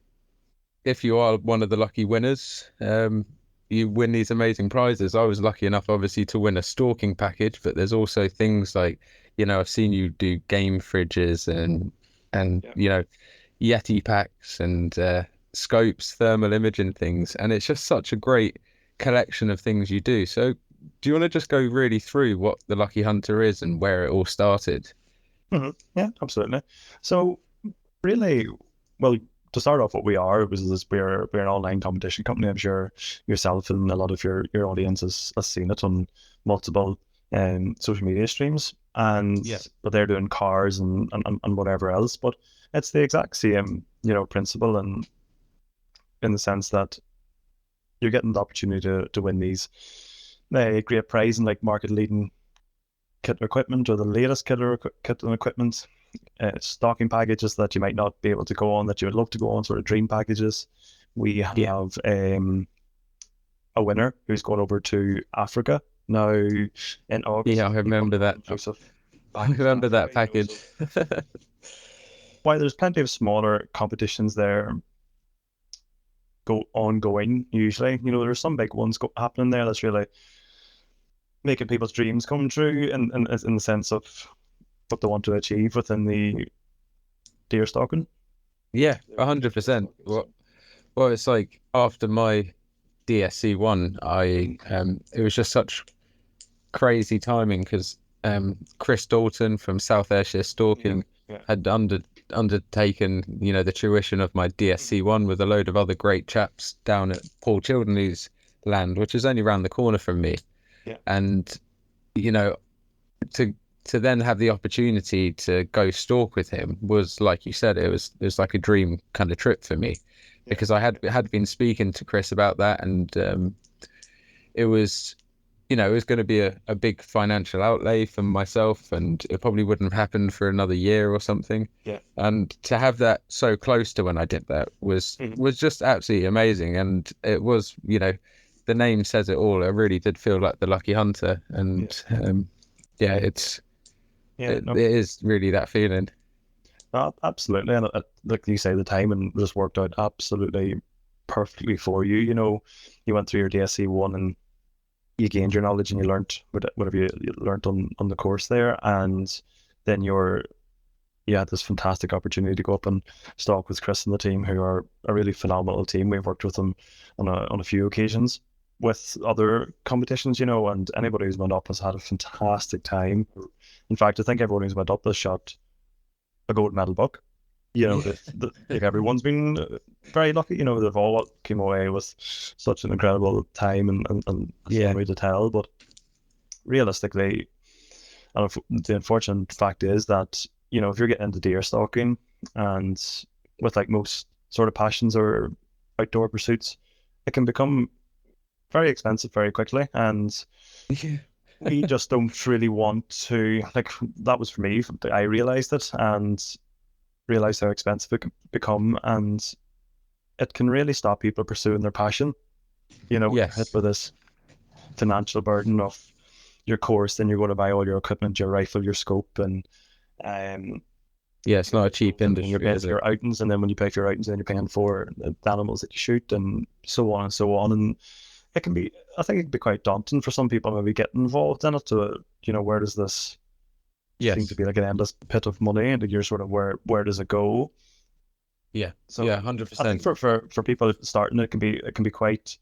if you are one of the lucky winners, you win these amazing prizes. I was lucky enough, obviously, to win a stalking package, but there's also things like, you know, I've seen you do game fridges and Yeah. you know, Yeti packs and scopes, thermal imaging things, and it's just such a great collection of things you do. So, do you want to just go really through what the Lucky Hunter is and where it all started? Yeah, absolutely. So really, well, to start off, what we are was this, we're an online competition company. I'm sure yourself and a lot of your audience has seen it on multiple social media streams, and Yeah. but they're doing cars and whatever else. But it's the exact same, you know, principle, and in the sense that you're getting the opportunity to win these great prize and like market leading kit and equipment, or the latest kit and equipment, stocking packages that you might not be able to go on that you would love to go on, sort of dream packages. We have a winner who's gone over to Africa now in August. Yeah, I remember that. I remember that package. While there's plenty of smaller competitions there ongoing, usually, you know, there's some big ones happening there that's really making people's dreams come true in the sense of what they want to achieve within the deer stalking. Yeah, 100%. Well, it's like after my DSC one, it was just such crazy timing because Chris Dalton from South Ayrshire Stalking had undertaken, you know, the tuition of my DSC one with a load of other great chaps down at Paul Childenley's land, which is only around the corner from me. Yeah. And you know, to then have the opportunity to go stalk with him was, like you said, it was like a dream kind of trip for me, because I had been speaking to Chris about that, and it was, you know, it was going to be a big financial outlay for myself, and it probably wouldn't have happened for another year or something. Yeah. And to have that so close to when I did that was just absolutely amazing. And it was, you know, the name says it all. I really did feel like the Lucky Hunter, and it is really that feeling. Absolutely, and like you say, the timing just worked out absolutely perfectly for you. You know, you went through your DSC one and you gained your knowledge and you learned whatever you learned on the course there, and then you had this fantastic opportunity to go up and stalk with Chris and the team, who are a really phenomenal team. We've worked with them on a few occasions with other competitions, you know, and anybody who's went up has had a fantastic time. In fact, I think everyone who's went up has shot a gold medal book. You know, like everyone's been very lucky. You know, they've all came away with such an incredible time and story to tell. But realistically, the unfortunate fact is that, you know, if you're getting into deer stalking, and with like most sort of passions or outdoor pursuits, it can become very expensive very quickly, and we just don't really want to, like, that was for me. I realized it and realized how expensive it can become, and it can really stop people pursuing their passion. You know, Yes. hit with this financial burden of your course, then you're going to buy all your equipment, your rifle, your scope, and it's not a cheap industry. You're paying for your outings, and then when you pay for your outings, then you're paying for the animals that you shoot, and so on and so on. And it can be, I think it can be quite daunting for some people maybe getting involved in it. To, you know, where does this seem to be like an endless pit of money, and you're sort of where does it go? Yeah. So 100%. I think for people starting, it can be quite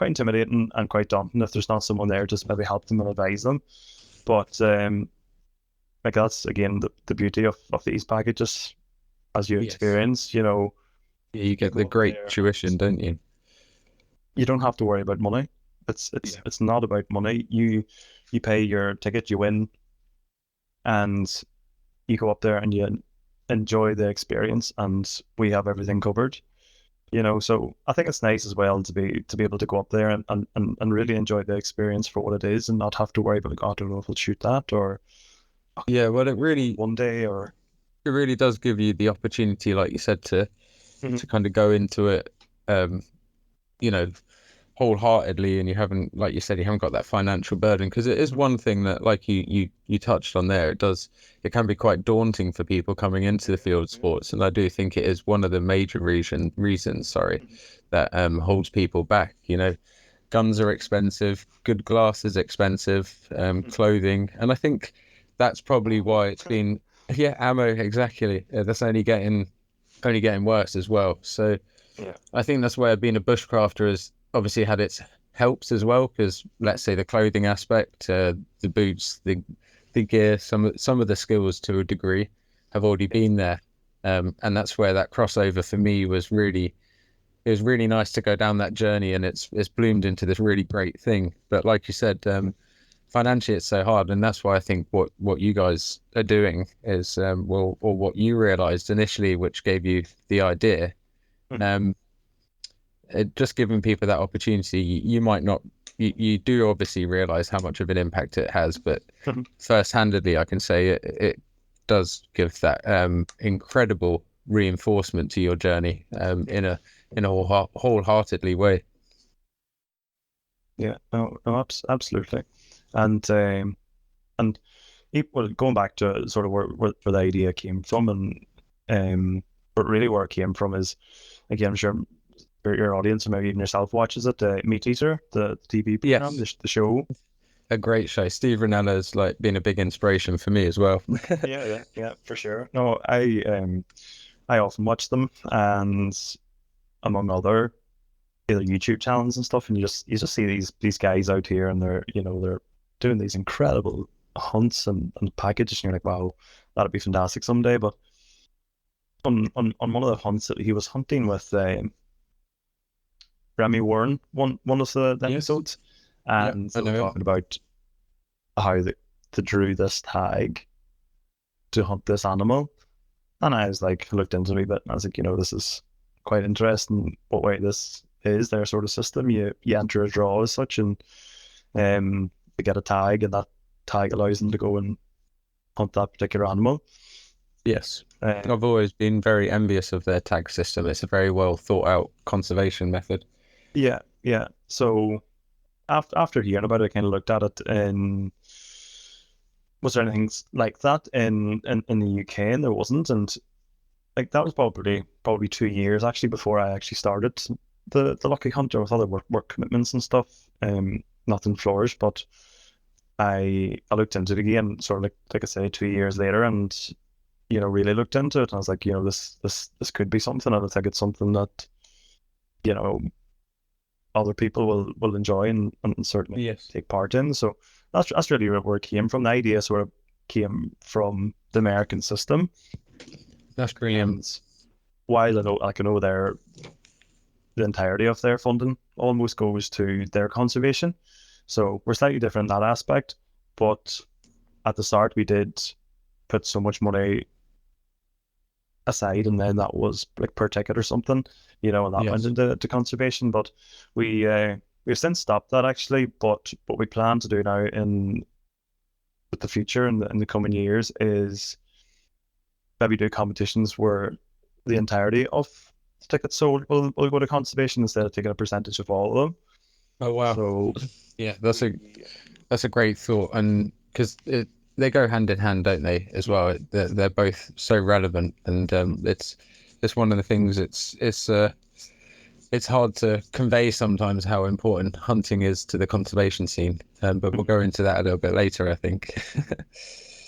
intimidating and quite daunting if there's not someone there to maybe help them and advise them. But like, that's again the beauty of these packages, as you experience. You know, you get the great tuition, don't you? You don't have to worry about money. It's not about money. You pay your ticket, you win, and you go up there and enjoy the experience, and we have everything covered. So I think it's nice as well to be able to go up there and really enjoy the experience for what it is, and not have to worry about, like, oh, I don't know if we'll shoot that, or Yeah, well, it one day, or really does give you the opportunity, like you said, to kind of go into it, you know, wholeheartedly, and you haven't, like you said, you haven't got that financial burden, because it is one thing that, like you touched on there, it can be quite daunting for people coming into the field of sports, and I do think it is one of the major reasons, that holds people back. Guns are expensive, good glass is expensive, clothing, and I think that's probably why it's been, yeah, ammo, exactly. That's only getting worse as well. So yeah, I think that's where being a bushcrafter has obviously had its helps as well, because let's say the clothing aspect, the boots, the gear, some of the skills to a degree have already been there, and that's where that crossover for me was really. It was really nice to go down that journey, and it's bloomed into this really great thing. But like you said, financially it's so hard, and that's why I think what you guys are doing is, or what you realized initially, which gave you the idea, um, just giving people that opportunity. You might not, you do obviously realize how much of an impact it has, but first-handedly, I can say it does give that incredible reinforcement to your journey, in a wholeheartedly way. yeah, no, absolutely, and well, going back to sort of where the idea came from, and but really where it came from is, again, I'm sure your audience, and maybe even yourself, watches it, Meat Eater, the TV program, Yes, the show. a great show. Steve Rinella's like been a big inspiration for me as well. Yeah, for sure. No, I often watch them, and among other either YouTube channels and stuff, and you just see these guys out here, and they're doing these incredible hunts and packages, and you're like, wow, that'd be fantastic someday. But on one of the hunts that he was hunting with, Remy Warren, one of the Yes. episodes, Yeah, and I they were know him. talking about how they drew this tag to hunt this animal. And I was like, looked into it a wee bit, and I was like, this is quite interesting what way this is, their sort of system. You enter a draw as such, and you get a tag, and that tag allows them to go and hunt that particular animal. Yes, I've always been very envious of their tag system. It's a very well thought out conservation method. Yeah. So after hearing about it, I kind of looked at it, and was there anything like that in the UK? And there wasn't, and like that was probably 2 years actually before I actually started the Lucky Hunter, with other work commitments and stuff. Nothing flourished, but I looked into it again, sort of like I say, 2 years later, and really looked into it, and I was like, this could be something, and I think it's something that other people will enjoy, and certainly Yes. take part in. So that's really where it came from. The idea sort of came from the American system. That's brilliant. And while I know the entirety of their funding almost goes to their conservation, so we're slightly different in that aspect. But at the start, we did put so much money aside, and then that was like per ticket or something, and that Yes. went into conservation. But we've since stopped that actually. But what we plan to do now with the future, in the coming years, is maybe do competitions where the entirety of the tickets sold will go to conservation, instead of taking a percentage of all of them. Oh wow. So Yeah, that's a great thought, and because they go hand in hand, don't they? As well, they're both so relevant, and it's one of the things. It's hard to convey sometimes how important hunting is to the conservation scene, but we'll go into that a little bit later, I think.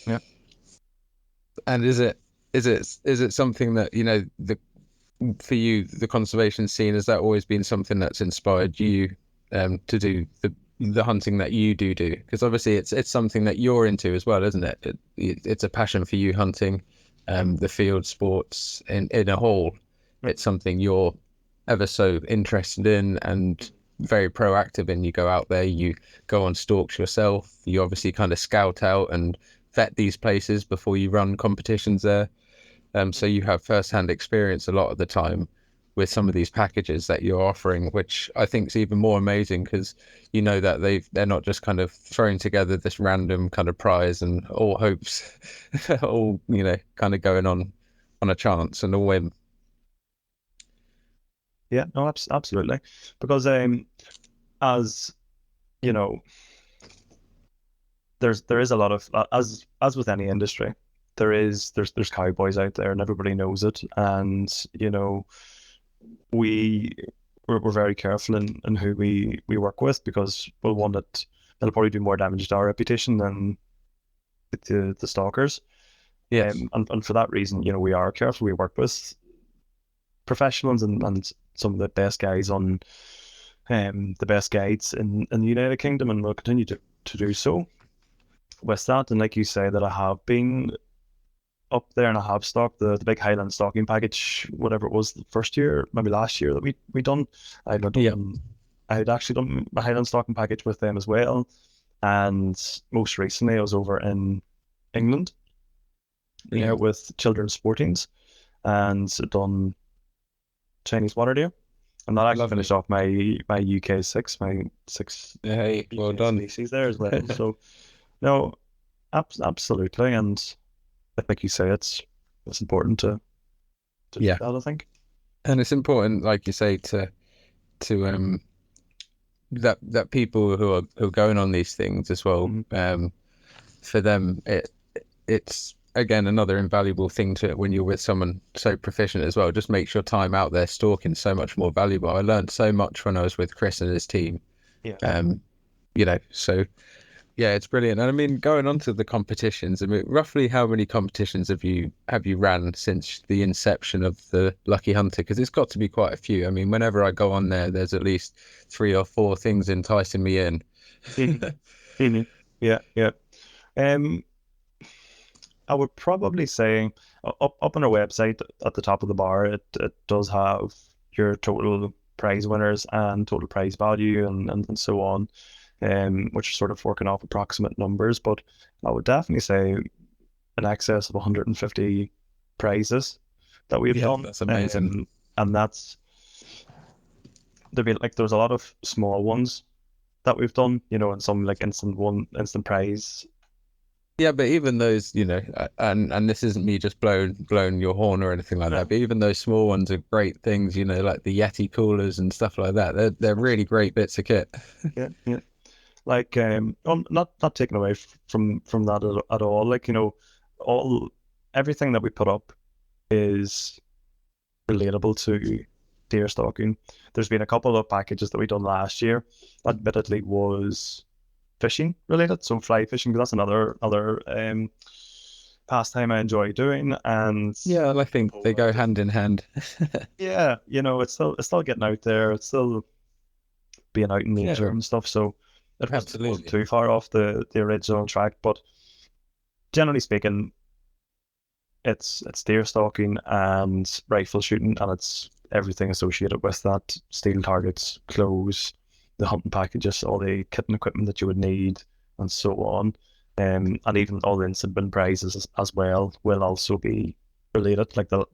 Yeah. And is it something that for you, the conservation scene, has that always been something that's inspired you to do the hunting that you do? Because obviously it's something that you're into as well, isn't it? It's a passion for you, hunting, the field sports in a whole. It's something you're ever so interested in and very proactive in. You go out there, you go on stalks yourself, you obviously kind of scout out and vet these places before you run competitions there. So you have first-hand experience a lot of the time with some of these packages that you're offering, which I think is even more amazing because you know that they're not just kind of throwing together this random kind of prize and all hopes, all kind of going on a chance and a whim. Yeah, no, absolutely. Because as you know, there is a lot of as with any industry, there's cowboys out there and everybody knows it, and we we're very careful in who we work with because we'll want it. It'll probably do more damage to our reputation than the stalkers. Yes. And for that reason, we are careful. We work with professionals and some of the best guys on the best guides in the United Kingdom, and we'll continue to do so with that. And like you say, that I have been up there and I have stocked the big Highland stocking package, whatever it was the first year, maybe last year that we done. I had actually done a Highland stocking package with them as well. And most recently I was over in England with children's sportings and done Chinese water deer. And that actually finished off my UK 6, my 6 Hey, well done. species there as well. So no, absolutely. And like you say, it's important to do that, I think. And it's important, like you say, to that people who are going on these things as well, for them it's again another invaluable thing to when you're with someone so proficient as well. Just makes your time out there stalking so much more valuable. I learned so much when I was with Chris and his team. So yeah, it's brilliant. And I mean, going on to the competitions, I mean, roughly how many competitions have you ran since the inception of the Lucky Hunter? Because it's got to be quite a few. I mean, whenever I go on there's at least 3 or 4 things enticing me in. Yeah. I would probably say up on our website at the top of the bar, it does have your total prize winners and total prize value and so on, which are sort of working off approximate numbers. But I would definitely say in excess of 150 prizes that we've done. That's amazing. And there's a lot of small ones that we've done, and some like instant prize. Yeah, but even those, and this isn't me just blowing your horn or anything like that, but even those small ones are great things, like the Yeti coolers and stuff like that. They're really great bits of kit. Yeah. Like, not taken away from that at all. Like, everything that we put up is relatable to deer stalking. There's been a couple of packages that we done last year, admittedly was fishing related, so fly fishing, because that's another pastime I enjoy doing. And yeah, I think they go hand in hand. Yeah, it's still getting out there, it's still being out in nature and stuff, so it wasn't too far off the original track. But generally speaking, it's deer stalking and rifle shooting, and it's everything associated with that: steel targets, clothes, the hunting packages, all the kit and equipment that you would need, and so on. And even all the instant prizes as well will also be related. Like the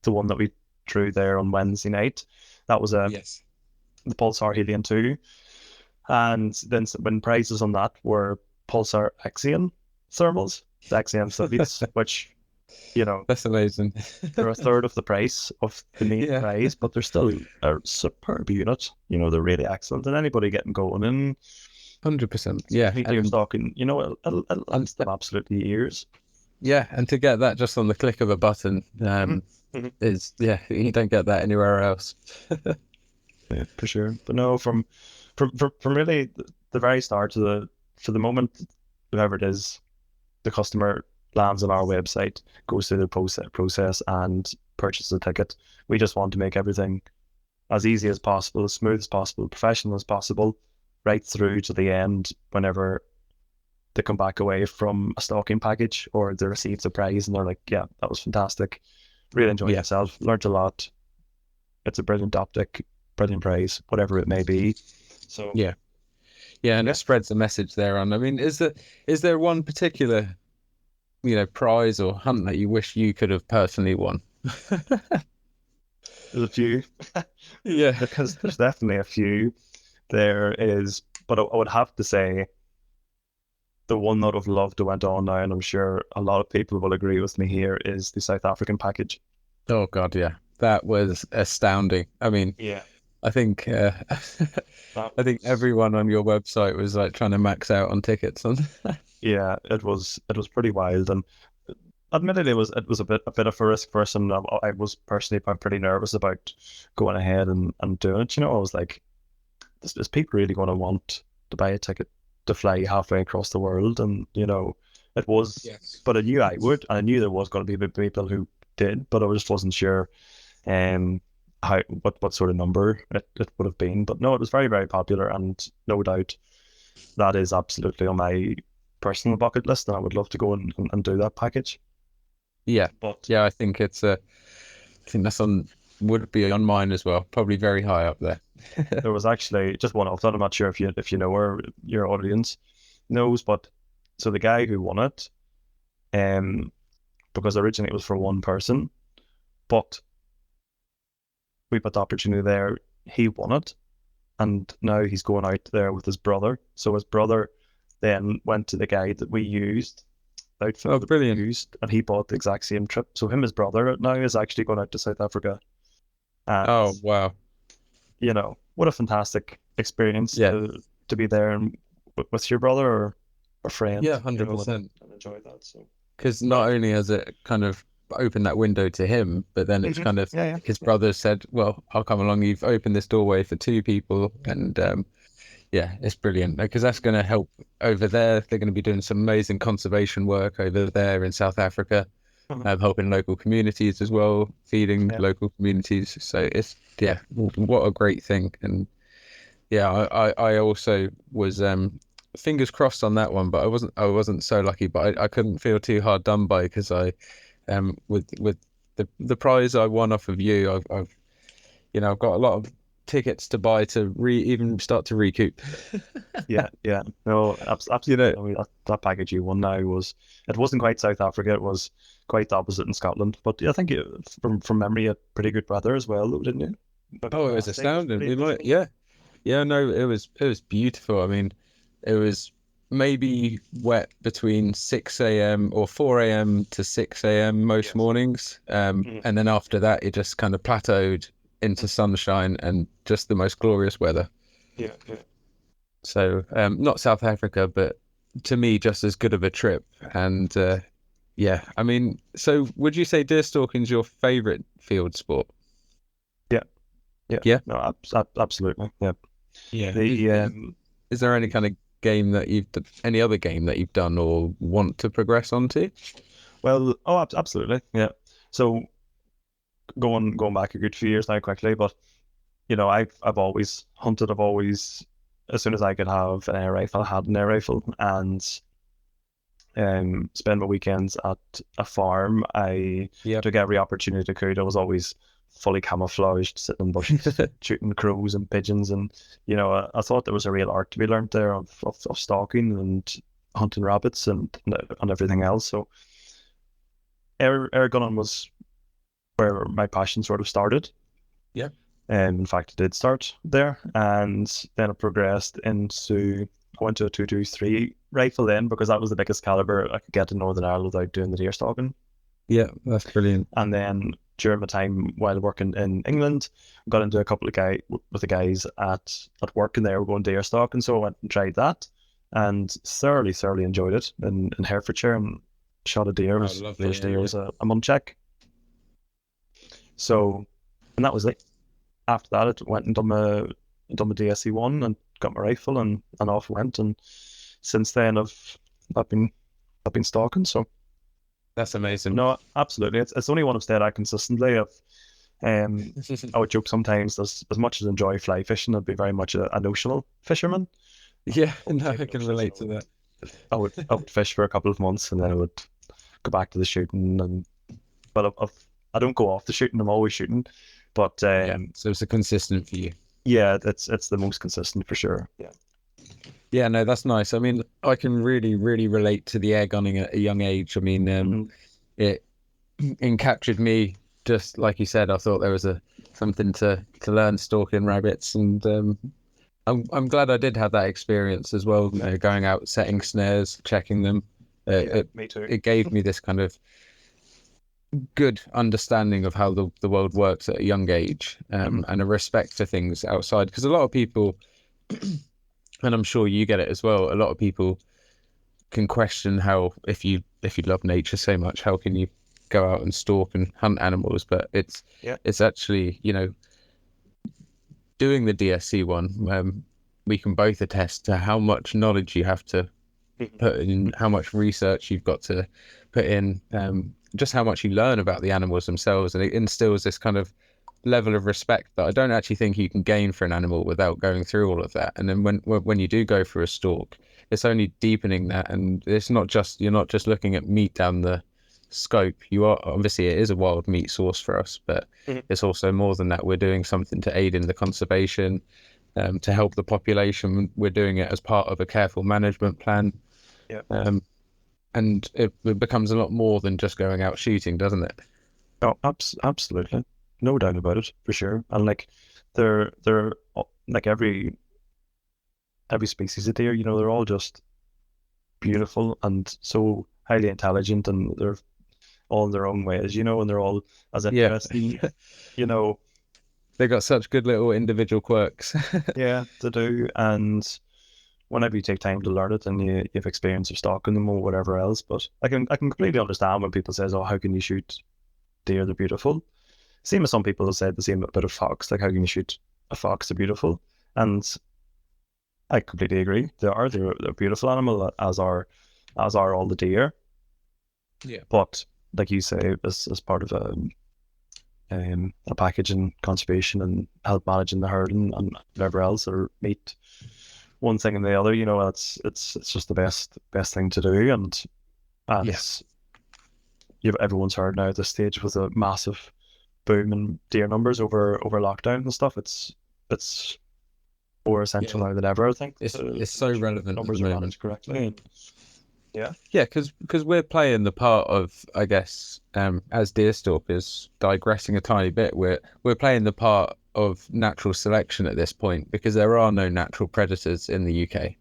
one that we drew there on Wednesday night, that was the Pulsar Helium 2, and then when prizes on that were Pulsar Axion thermals, the Axion Civies, which that's amazing. They're a third of the price of the main prize, but they're still a superb unit. They're really excellent, and anybody getting going in 100%. Yeah, you're talking. It'll last them absolutely years. Yeah, and to get that just on the click of a button is you don't get that anywhere else. Yeah, for sure. But no, from really the very start to the moment, whoever it is, the customer lands on our website, goes through the process and purchases a ticket. We just want to make everything as easy as possible, as smooth as possible, professional as possible, right through to the end whenever they come back away from a stalking package or they receive the prize and they're like, yeah, that was fantastic. Really enjoyed myself, learned a lot. It's a brilliant optic, brilliant prize, whatever it may be. So yeah, and it spreads the message there on. I mean, is there one particular prize or hunt that you wish you could have personally won? There's a few. Yeah. There's definitely a few. There is, but I would have to say the one that I've loved that went on now, and I'm sure a lot of people will agree with me here, is the South African package. Oh God, yeah, that was astounding. I mean, Yeah, I think that I think was. everyone on your website was like trying to max out on tickets. Yeah, it was pretty wild, and admittedly, it was a bit of a risk for us, and I was personally pretty nervous about going ahead and doing it. I was like, is people really going to want to buy a ticket to fly halfway across the world? And it was, Yes. but I knew I would, and I knew there was going to be people who did, but I just wasn't sure um what sort of number it would have been. But no, it was very, very popular, and no doubt that is absolutely on my personal bucket list, and I would love to go and do that package. Yeah, But yeah, I think I think that's on would be on mine as well. Probably very high up there. there was actually just one off that. I'm not sure if you know, or your audience knows, but so the guy who won it, um, because originally it was for one person, but we put the opportunity there. He won it, and now he's going out there with his brother. So his brother then went to the guy that we used, outfit Oh, that we brilliant. used, and he bought the exact same trip. So him, his brother, now is actually going out to South Africa, and Oh, wow. what a fantastic experience Yeah. to be there and with your brother or a friend, Yeah, and 100%. enjoy that. So Because no, not only has it kind of opened that window to him, but then it's kind of yeah, his yeah, brother said, "Well, I'll come along. You've opened this doorway for two people," and yeah, it's brilliant because that's going to help over there. They're going to be doing some amazing conservation work over there in South Africa, mhm, helping local communities as well, feeding yeah, local communities. So it's yeah, what a great thing. And yeah, I also was fingers crossed on that one, but I wasn't so lucky. But I couldn't feel too hard done by because I with the prize I won off of you, I've I've got a lot of tickets to buy to even start to recoup. yeah, yeah. No, You absolutely. know, I mean, that package you won now it wasn't quite South Africa. It was quite the opposite in Scotland. But yeah, I think from memory, you had pretty good weather as well, though, didn't you? But oh, it was last day was astounding. pretty We might, miserable. yeah, yeah, no, it was beautiful. I mean, it was maybe wet between 6 a.m. or 4 a.m. to 6 a.m. most Yes. mornings. Mhm. And then after that, it just kind of plateaued into sunshine and just the most glorious weather. Yeah, yeah. So, not South Africa, but to me, just as good of a trip. And yeah, I mean, so would you say deer stalking is your favorite field sport? Yeah, yeah. Yeah. No, absolutely. Yeah. Yeah. The Is there any kind of game that any other game that you've done or want to progress onto? well, oh, absolutely. Yeah. So going back a good few years now quickly, but I've always hunted. I've always, as soon as I could have an air rifle, I had an air rifle, and spend my weekends at a farm. I Yep. took every opportunity to could. I was always fully camouflaged, sitting in bushes, shooting crows and pigeons, and I thought there was a real art to be learned there of stalking and hunting rabbits and everything else. So air gunning was where my passion sort of started. Yep. In fact, it did start there, and then it progressed into. I went to a 223 rifle then because that was the biggest caliber I could get in Northern Ireland without doing the deer stalking. Yeah, that's brilliant. And then during my time while working in England, got into a couple of with the guys at work, and they were going deer stalking, so I went and tried that, and thoroughly enjoyed it in Herefordshire, and shot a deer. It Oh, was lovely first deer area. was a munchak. So, and that was it. After that, I went and done my DSC 1 and got my rifle, and off I went. And since then, I've been stalking. So That's amazing. no, absolutely, it's only one I've stayed at consistently. I would joke sometimes, as much as I enjoy fly fishing, I'd be very much a notional fisherman. Yeah, I would no, take I can notions, and relate to that. I would fish for a couple of months, and then I would go back to the shooting. But I don't go off the shooting. I'm always shooting. But Yeah, so it's a consistent for you. yeah, it's the most consistent for sure. Yeah. Yeah, no, that's nice. I mean, I can really, really relate to the air gunning at a young age. I mean, it captured me, just like you said. I thought there was something to learn stalking rabbits, and I'm glad I did have that experience as well. You know, going out, setting snares, checking them. Me too. It gave me this kind of good understanding of how the world works at a young age, and a respect for things outside. Because a lot of people, and I'm sure you get it as well, a lot of people can question how, if you love nature so much, how can you go out and stalk and hunt animals? But it's actually, you know, doing the DSC one, we can both attest to how much knowledge you have to put in, how much research you've got to put in, just how much you learn about the animals themselves, and it instills this kind of level of respect that I don't actually think you can gain for an animal without going through all of that. And then when you do go for a stalk, it's only deepening that, and it's not just, you're not just looking at meat down the scope. You are, obviously it is a wild meat source for us, but it's also more than that. We're doing something to aid in the conservation, to help the population. We're doing it as part of a careful management plan. And it becomes a lot more than just going out shooting, doesn't it? Oh, absolutely, no doubt about it, for sure. And like, they're like every species of deer, you know, they're all just beautiful and so highly intelligent, and they're all in their own ways, you know, and they're all as interesting, you know. They got such good little individual quirks. Yeah, they do. And whenever you take time to learn it, and you've experience of stalking them or whatever else. But I can completely understand when people says, "Oh, how can you shoot deer? They're beautiful." Same as some people have said the same about a fox. Like, how can you shoot a fox? They're beautiful, and I completely agree. They're a beautiful animal, as are all the deer. Yeah. But like you say, as part of a package in conservation and help managing the herd and whatever else, or meat one thing and the other, you know, it's just the best thing to do. And yes, everyone's heard now at this stage, with a massive boom in deer numbers over lockdown and stuff. It's more essential now than ever, I think. It's so relevant numbers at the are moment. managed correctly. Yeah, because we're playing the part of, I guess, as deer stalkers, digressing a tiny bit, we're playing the part of natural selection at this point, because there are no natural predators in the UK.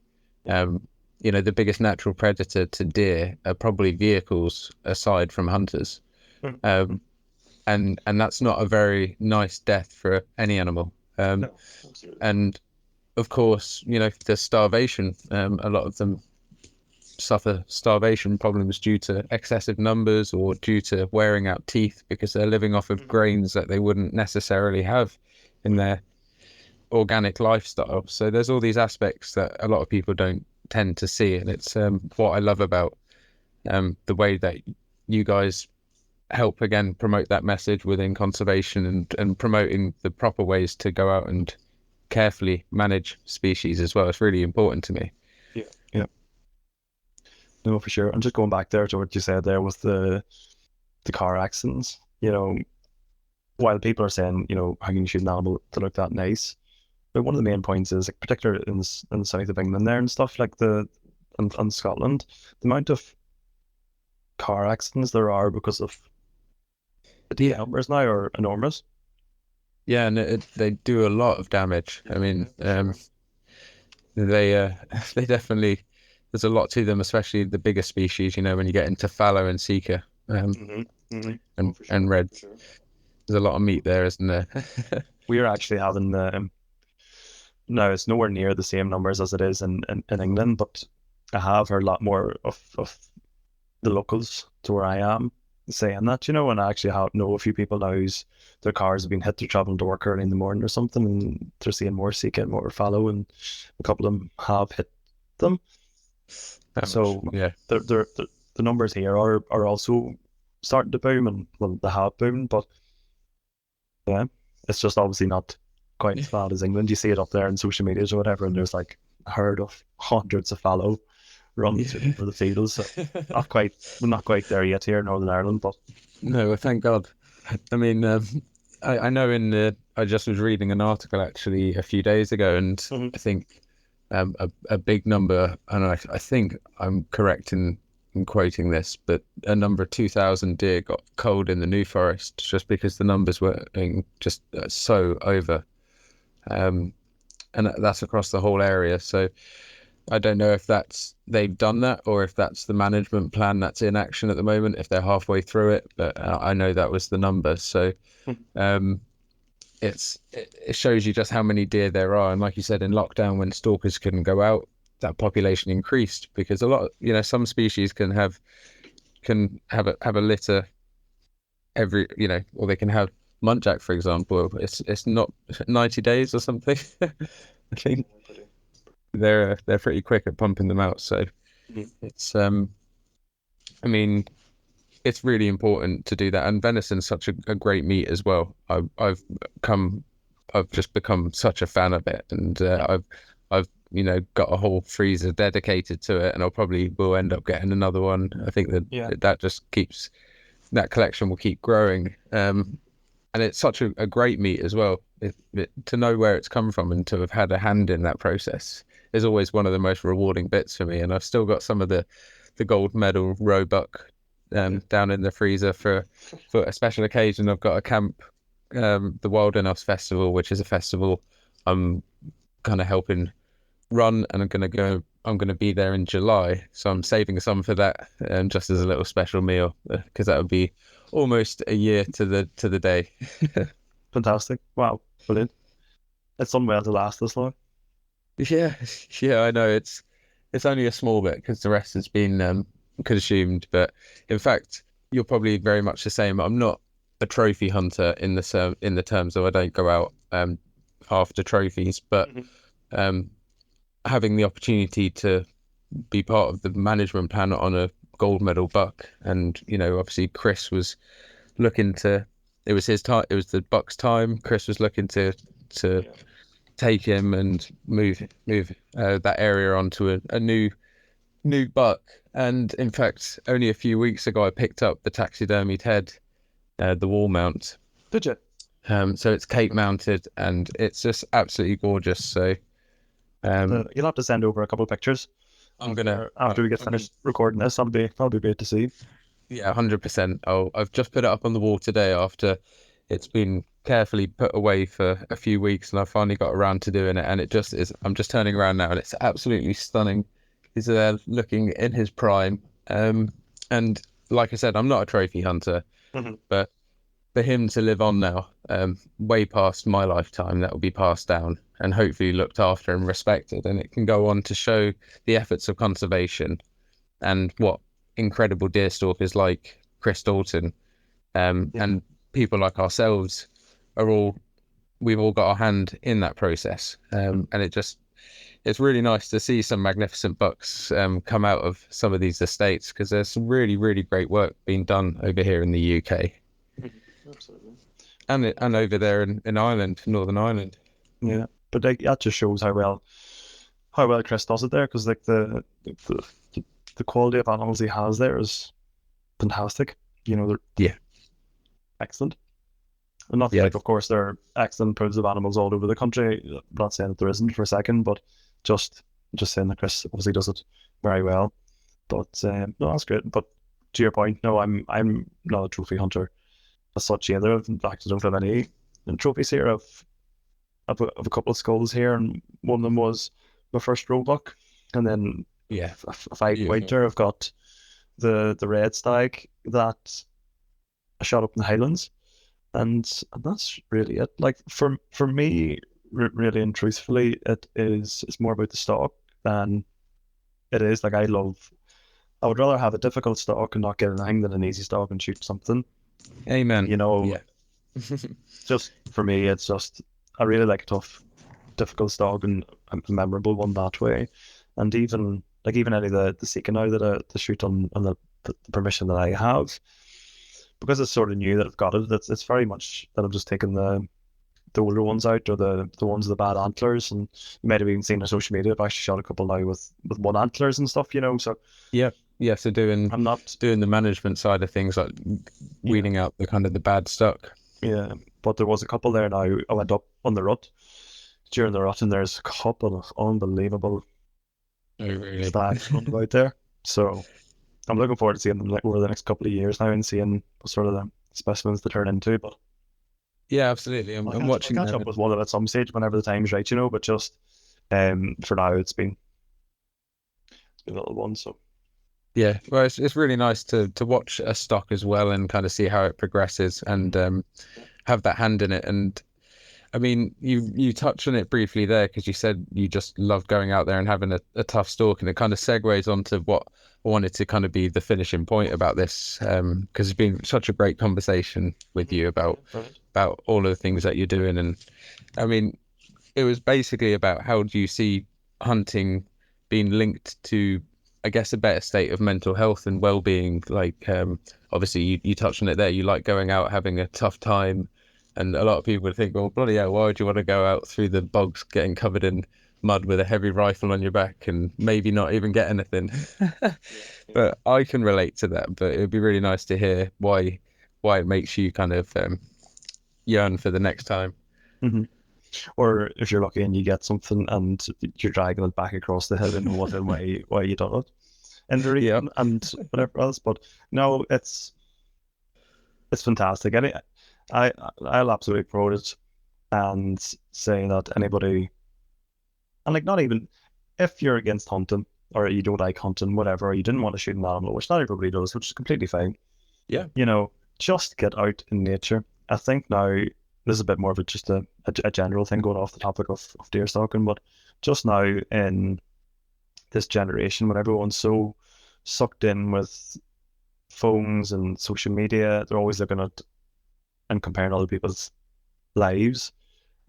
You know, the biggest natural predator to deer are probably vehicles, aside from hunters. And that's not a very nice death for any animal. no, absolutely. And of course, you know, there's starvation. A lot of them suffer starvation problems due to excessive numbers, or due to wearing out teeth, because they're living off of grains that they wouldn't necessarily have in their organic lifestyle. So there's all these aspects that a lot of people don't tend to see, and it's what I love about the way that you guys help, again, promote that message within conservation, and promoting the proper ways to go out and carefully manage species as well. It's really important to me. Yeah. No, for sure. And just going back there to what you said there with the car accidents, you know, while people are saying, you know, how can you shoot an animal to look that nice? But one of the main points is, like, particularly in the south of England there and stuff, like and Scotland, the amount of car accidents there are because of the deer numbers now are enormous. Yeah, and they do a lot of damage. I mean, they they definitely, there's a lot to them, especially the bigger species. You know, when you get into fallow and sika, and red, there's a lot of meat there, isn't there? We're actually having now, it's nowhere near the same numbers as it is in England, but I have heard a lot more of the locals to where I am saying that, you know, and I actually know a few people now whose their cars have been hit. They're traveling to work early in the morning or something, and they're seeing more sika and more fallow, and a couple of them have hit them. So yeah, the numbers here are also starting to boom, and well, they have boomed, but yeah, it's just obviously not quite as bad as England. You see it up there in social medias or whatever, and there's like a herd of hundreds of fallow running through the fields. So we're not quite there yet here in Northern Ireland, but no, well, thank God. I mean, I know I just was reading an article actually a few days ago, and I think a big number, and I think I'm correct in quoting this, but a number of 2,000 deer got culled in the New Forest just because the numbers were just so over. And that's across the whole area. So I don't know if they've done that or if that's the management plan that's in action at the moment, if they're halfway through it, but I know that was the number. So it shows you just how many deer there are. And like you said, in lockdown, when stalkers couldn't go out, that population increased because a lot, some species can have a litter every, or they can have muntjac, for example. It's not 90 days or something. I think they're pretty quick at pumping them out. So it's I mean, it's really important to do that. And venison's such a great meat as well. I've just become such a fan of it, and I've got a whole freezer dedicated to it, and I'll probably will end up getting another one. I think that just keeps, that collection will keep growing. And it's such a great meat as well. To know where it's come from and to have had a hand in that process is always one of the most rewarding bits for me. And I've still got some of the gold medal roebuck down in the freezer for a special occasion. I've got a camp, the Wild Enough Festival, which is a festival I'm kind of helping run, and I'm going to be there in July, so I'm saving some for that, just as a little special meal, because that would be almost a year to the day. Fantastic! Wow, brilliant! It's done well to last this long. Yeah, I know it's only a small bit because the rest has been consumed, but in fact, you're probably very much the same. I'm not a trophy hunter in the terms of I don't go out after trophies, but having the opportunity to be part of the management plan on a gold medal buck, and obviously Chris was looking to, it was his time, it was the buck's time. Chris was looking to take him and move that area onto a new buck. And in fact, only a few weeks ago, I picked up the taxidermied head, the wall mount. Did you? So it's Cape mounted, and it's just absolutely gorgeous. So you'll have to send over a couple of pictures. After we get finished recording this, that'll be great to see. Yeah, 100%. I've just put it up on the wall today after it's been carefully put away for a few weeks, and I finally got around to doing it. And it just is. I'm just turning around now, and it's absolutely stunning. He's there looking in his prime. And like I said, I'm not a trophy hunter, but for him to live on now, way past my lifetime, that will be passed down and hopefully looked after and respected, and it can go on to show the efforts of conservation and what incredible deer stalkers like Chris Dalton and people like ourselves we've all got our hand in that process, and it's really nice to see some magnificent bucks come out of some of these estates, because there's some really, really great work being done over here in the UK. Absolutely. And over there in Ireland, Northern Ireland. Yeah, but that just shows how well Chris does it there, because like the quality of animals he has there is fantastic. They're excellent. And not like, of course, there are excellent pools of animals all over the country. I'm not saying that there isn't for a second, but just saying that Chris obviously does it very well. But no, that's great. But to your point, no, I'm not a trophy hunter as such either. In fact, I don't have any trophies here. I've a couple of skulls here, and one of them was my first roebuck, and then a 5 pointer. I've got the red stag that I shot up in the Highlands, and that's really it. Like for me, really and truthfully, it's more about the stock than it is. Like I would rather have a difficult stock and not get anything than an easy stock and shoot something. Amen. Just for me, it's just I really like a tough, difficult stock and a memorable one that way. And even any of the Seeker now that I shoot on the permission that I have, because it's sort of new that I've got it. It's very much that I'm just taking the older ones out, or the ones with the bad antlers. And you might have even seen on social media, I've actually shot a couple now with one antlers and stuff. So so I'm not doing the management side of things, like weeding out the kind of the bad stock. Yeah, but there was a couple there now. I went up on the rut during the rut, and there's a couple of unbelievable Oh, really? stags running about there. So I'm looking forward to seeing them like over the next couple of years now and seeing what sort of the specimens they turn into. But Yeah, absolutely. I'm watching I'll catch them. up with one of them at some stage whenever the time's right, But just for now, it's been a little one. So Yeah, well, it's really nice to watch a stock as well and kind of see how it progresses and have that hand in it. And I mean, you touched on it briefly there because you said you just love going out there and having a tough stalk, and it kind of segues onto what I wanted to kind of be the finishing point about this, because it's been such a great conversation with you about all of the things that you're doing. And I mean, it was basically about how do you see hunting being linked to, I guess, a better state of mental health and well-being. Like, obviously you touched on it there. You like going out, having a tough time, and a lot of people would think, well, bloody hell, why would you want to go out through the bogs, getting covered in mud with a heavy rifle on your back and maybe not even get anything? But I can relate to that. But it would be really nice to hear why it makes you kind of yearn for the next time. Mhm. Or if you're lucky and you get something and you're dragging it back across the hill and wondering why you done it, and the Yep. reason and whatever else. But no, it's fantastic. I'll absolutely promote it and say that anybody, and like not even if you're against hunting or you don't like hunting, whatever, or you didn't want to shoot an animal, which not everybody does, which is completely fine. Yeah. Just get out in nature. I think now this is a bit more of just a general thing going off the topic of deer stalking, but just now in this generation when everyone's so sucked in with phones and social media, they're always looking at and comparing other people's lives.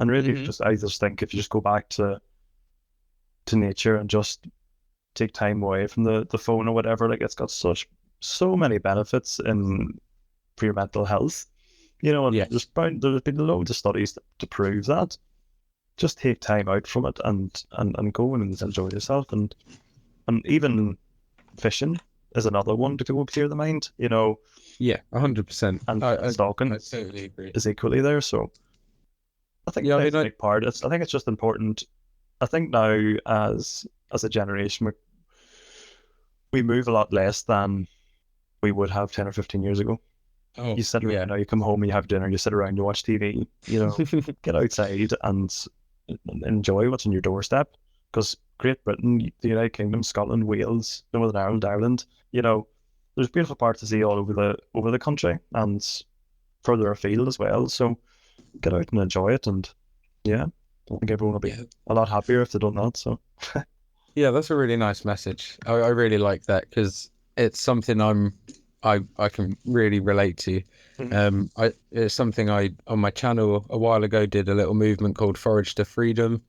And really, I just think if you just go back to nature and just take time away from the phone or whatever, like it's got so many benefits for your mental health. And Yeah. there's been loads of studies to prove that. Just take time out from it and go and enjoy yourself. And even fishing is another one to go clear the mind, Yeah, 100%. and stalking I totally agree. is equally there. So I think Yeah, I that's mean, a big part. I think it's just important. I think now as a generation, we move a lot less than we would have 10 or 15 years ago. You sit around, you come home and you have dinner, you sit around, you watch TV, get outside and enjoy what's on your doorstep. Because Great Britain, the United Kingdom, Scotland, Wales, Northern Ireland, there's beautiful parts to see all over the country and further afield as well. So get out and enjoy it, and yeah, I think everyone will be a lot happier if they done that. So yeah, that's a really nice message. I really like that because it's something I can really relate to. It's something I on my channel a while ago did a little movement called Forage to Freedom.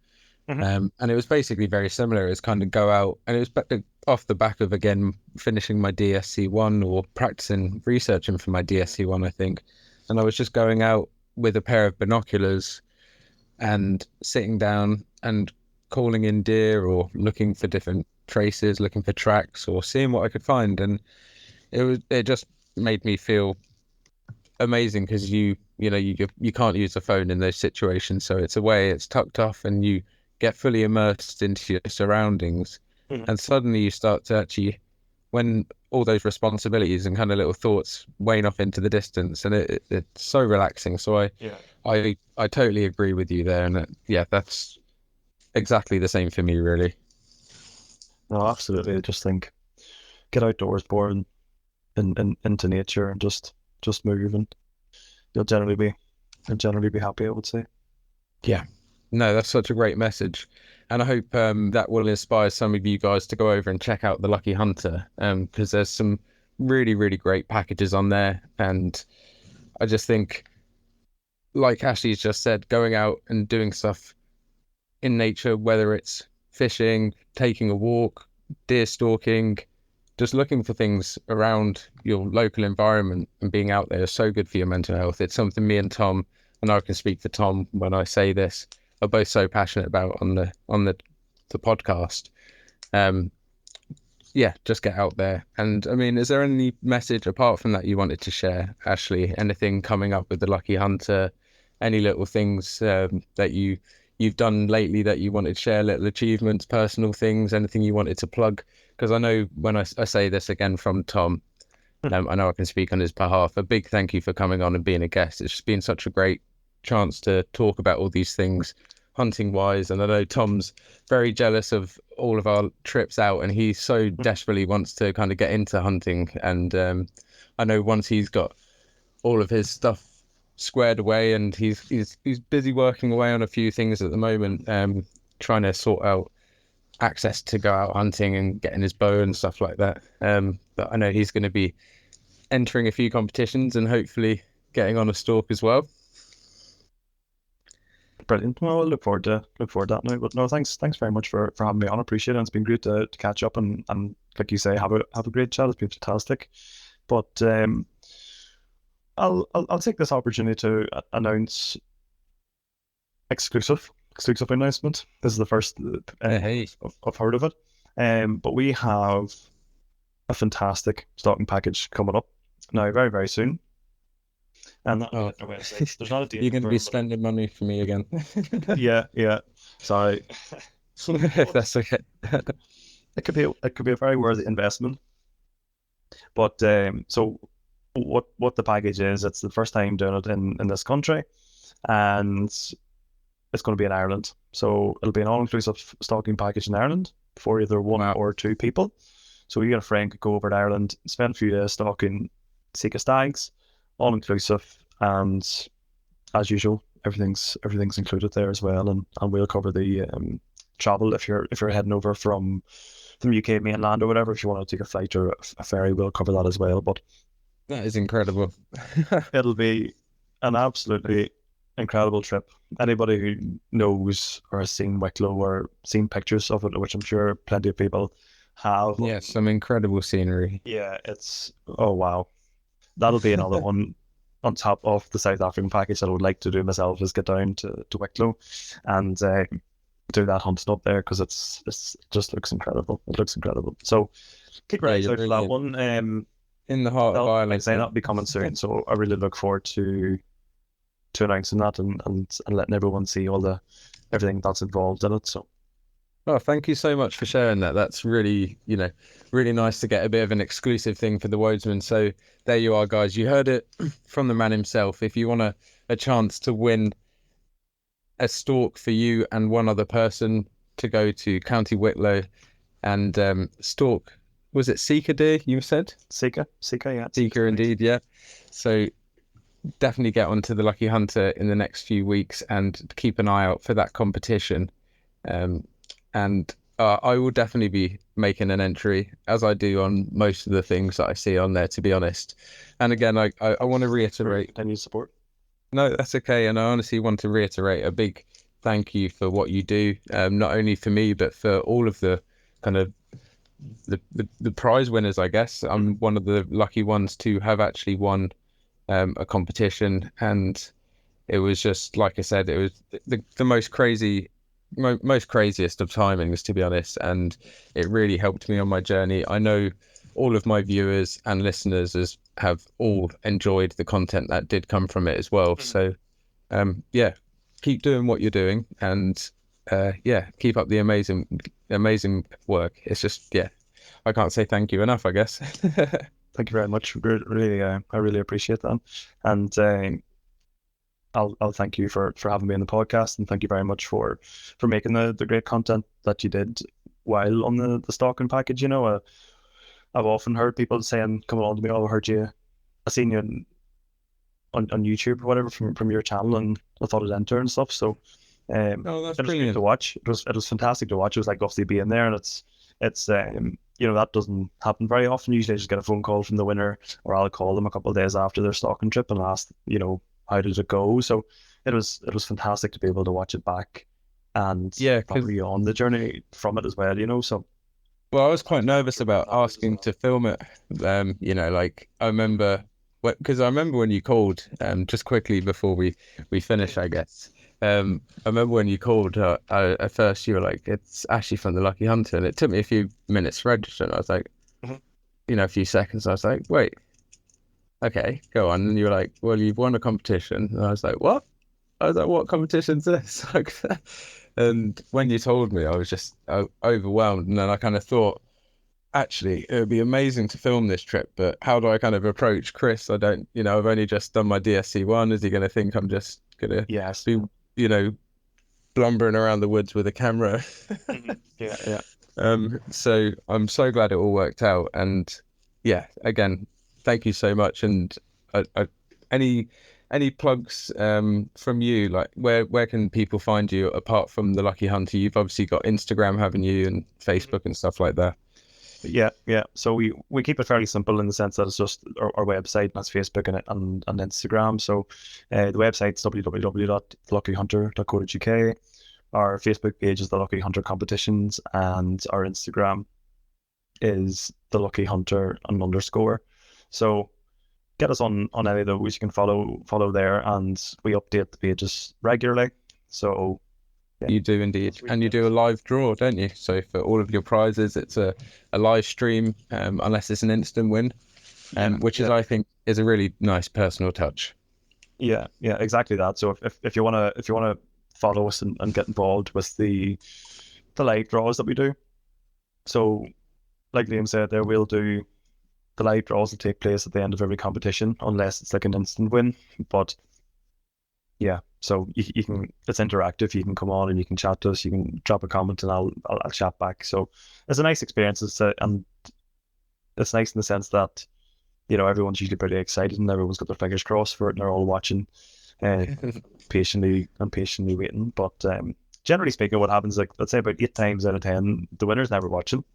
And it was basically very similar. It's kind of go out, and it was off the back of, again, finishing my DSC1 or practicing researching for my DSC1, I think. And I was just going out with a pair of binoculars and sitting down and calling in deer or looking for different traces, looking for tracks or seeing what I could find. And it just made me feel amazing because you can't use a phone in those situations, so it's tucked off and you get fully immersed into your surroundings. And suddenly you start to actually, when all those responsibilities and kind of little thoughts wane off into the distance, and it's so relaxing. So I totally agree with you there, and that's exactly the same for me, really. no, absolutely. I just think get outdoors, born into nature, and just move, and you'll generally be happy, I would say. Yeah, no, that's such a great message, and I hope that will inspire some of you guys to go over and check out the Lucky Hunter, because there's some really, really great packages on there, and I just think, like Ashley's just said, going out and doing stuff in nature, whether it's fishing, taking a walk, deer stalking, just looking for things around your local environment and being out there is so good for your mental health. It's something me and Tom, and I can speak for Tom when I say this, are both so passionate about on the podcast. Just get out there. And I mean, is there any message apart from that you wanted to share, Ashley? Anything coming up with the Lucky Hunter? Any little things that you you've done lately that you wanted to share, little achievements, personal things, anything you wanted to plug? Because I know when I say this again from Tom, I know I can speak on his behalf. A big thank you for coming on and being a guest. It's just been such a great chance to talk about all these things hunting wise, and I know Tom's very jealous of all of our trips out, and he so desperately wants to kind of get into hunting. And I know once he's got all of his stuff squared away, and he's busy working away on a few things at the moment, trying to sort out access to go out hunting and getting his bow and stuff like that. But I know he's going to be entering a few competitions and hopefully getting on a stalk as well. Brilliant. Well, I look forward to that now. But no, thanks very much for having me on. I appreciate it. It's been great to catch up and like you say, have a great chat. It's been fantastic. But I'll take this opportunity to announce exclusive announcement. This is the first I've heard of it. But we have a fantastic stocking package coming up now very, very soon. And that, there's not a date. You're going to be spending money for me again. Yeah. Sorry. If that's okay. It could be a very worthy investment. But so what the package is, it's the first time doing it in this country, and it's going to be in Ireland. So it'll be an all-inclusive stocking package in Ireland for either one or two people. So you and a friend could go over to Ireland, spend a few days stalking Sika stags, all inclusive, and as usual, everything's included there as well, and we'll cover the travel if you're heading over from UK mainland or whatever. If you want to take a flight or a ferry, we'll cover that as well. But that is incredible. It'll be an absolutely incredible trip. Anybody who knows or has seen Wicklow or seen pictures of it, which I'm sure plenty of people have. Yeah, some incredible scenery. Yeah, oh wow. That'll be another one on top of the South African package that I would like to do myself, is get down to Wicklow and do that hunting up there, because it just looks incredible. It looks incredible. So keep right out for that one. In the heart of Ireland. Like I say, that'll be coming soon. So I really look forward to announcing that and letting everyone see everything that's involved in it. So. Oh, thank you so much for sharing that. That's really, really nice to get a bit of an exclusive thing for the Wodesman. So there you are, guys. You heard it from the man himself. If you want a chance to win a stalk for you and one other person to go to County Wicklow and stalk, was it Sika deer you said? Sika, yeah. Sika indeed, yeah. So definitely get onto the Lucky Hunter in the next few weeks and keep an eye out for that competition. And I will definitely be making an entry, as I do on most of the things that I see on there, to be honest. And again, I want to reiterate. Continue support. No, that's okay. And I honestly want to reiterate a big thank you for what you do, not only for me, but for all of the kind of the prize winners, I guess. I'm one of the lucky ones to have actually won a competition. And it was just, like I said, it was the most craziest of timings, to be honest, and it really helped me on my journey. I know all of my viewers and listeners have all enjoyed the content that did come from it as well. So keep doing what you're doing, and keep up the amazing work. It's just I can't say thank you enough, I guess. Thank you very much. Really, I really appreciate that, and I'll thank you for having me on the podcast, and thank you very much for making the great content that you did while on the stalking package. I've often heard people saying, come along to me, I heard you, I seen you on YouTube or whatever from your channel, and I thought I'd enter and stuff. So that's it was brilliant great to watch. It was fantastic to watch. It was like obviously being there, and it's that doesn't happen very often. Usually I just get a phone call from the winner, or I'll call them a couple of days after their stalking trip and ask, how did it go? So it was fantastic to be able to watch it back and be on the journey from it as well, so. Well, I was quite nervous about asking to film it. I remember when you called, just quickly before we finish, I guess. I remember when you called, at first you were like, it's Ashley from the Lucky Hunter, and it took me a few minutes to register, and I was like, a few seconds, I was like, wait, okay, go on. And you were like, well, you've won a competition. And I was like, what? I was like, what competition's this? Like, and when you told me, I was just overwhelmed. And then I kind of thought, actually, it would be amazing to film this trip, but how do I kind of approach Chris? I don't, I've only just done my DSC one. Is he going to think I'm just going to Yes. be, blumbering around the woods with a camera? Yeah. So I'm so glad it all worked out. And yeah, again, thank you so much. And any plugs from you? Like where can people find you apart from the Lucky Hunter? You've obviously got Instagram, haven't you, and Facebook and stuff like that. Yeah. So we keep it fairly simple in the sense that it's just our website, and that's Facebook and Instagram. So the website's www.luckyhunter.co.uk. Our Facebook page is the Lucky Hunter Competitions, and our Instagram is the Lucky Hunter _. So get us on any of those. You can follow there, and we update the pages regularly. So yeah. You do indeed, and you do a live draw, don't you? So for all of your prizes, it's a live stream, unless it's an instant win, which is, I think, is a really nice personal touch. Yeah, exactly that. So if you wanna follow us and get involved with the live draws that we do, so like Liam said, there we'll do the live draws will take place at the end of every competition, unless it's like an instant win. But yeah, so you can, it's interactive. You can come on and you can chat to us. You can drop a comment and I'll chat back. So it's a nice experience. And it's nice in the sense that everyone's usually pretty excited and everyone's got their fingers crossed for it and they're all watching, patiently waiting. But generally speaking, what happens, like, let's say about 8 times out of 10, the winner's never watching.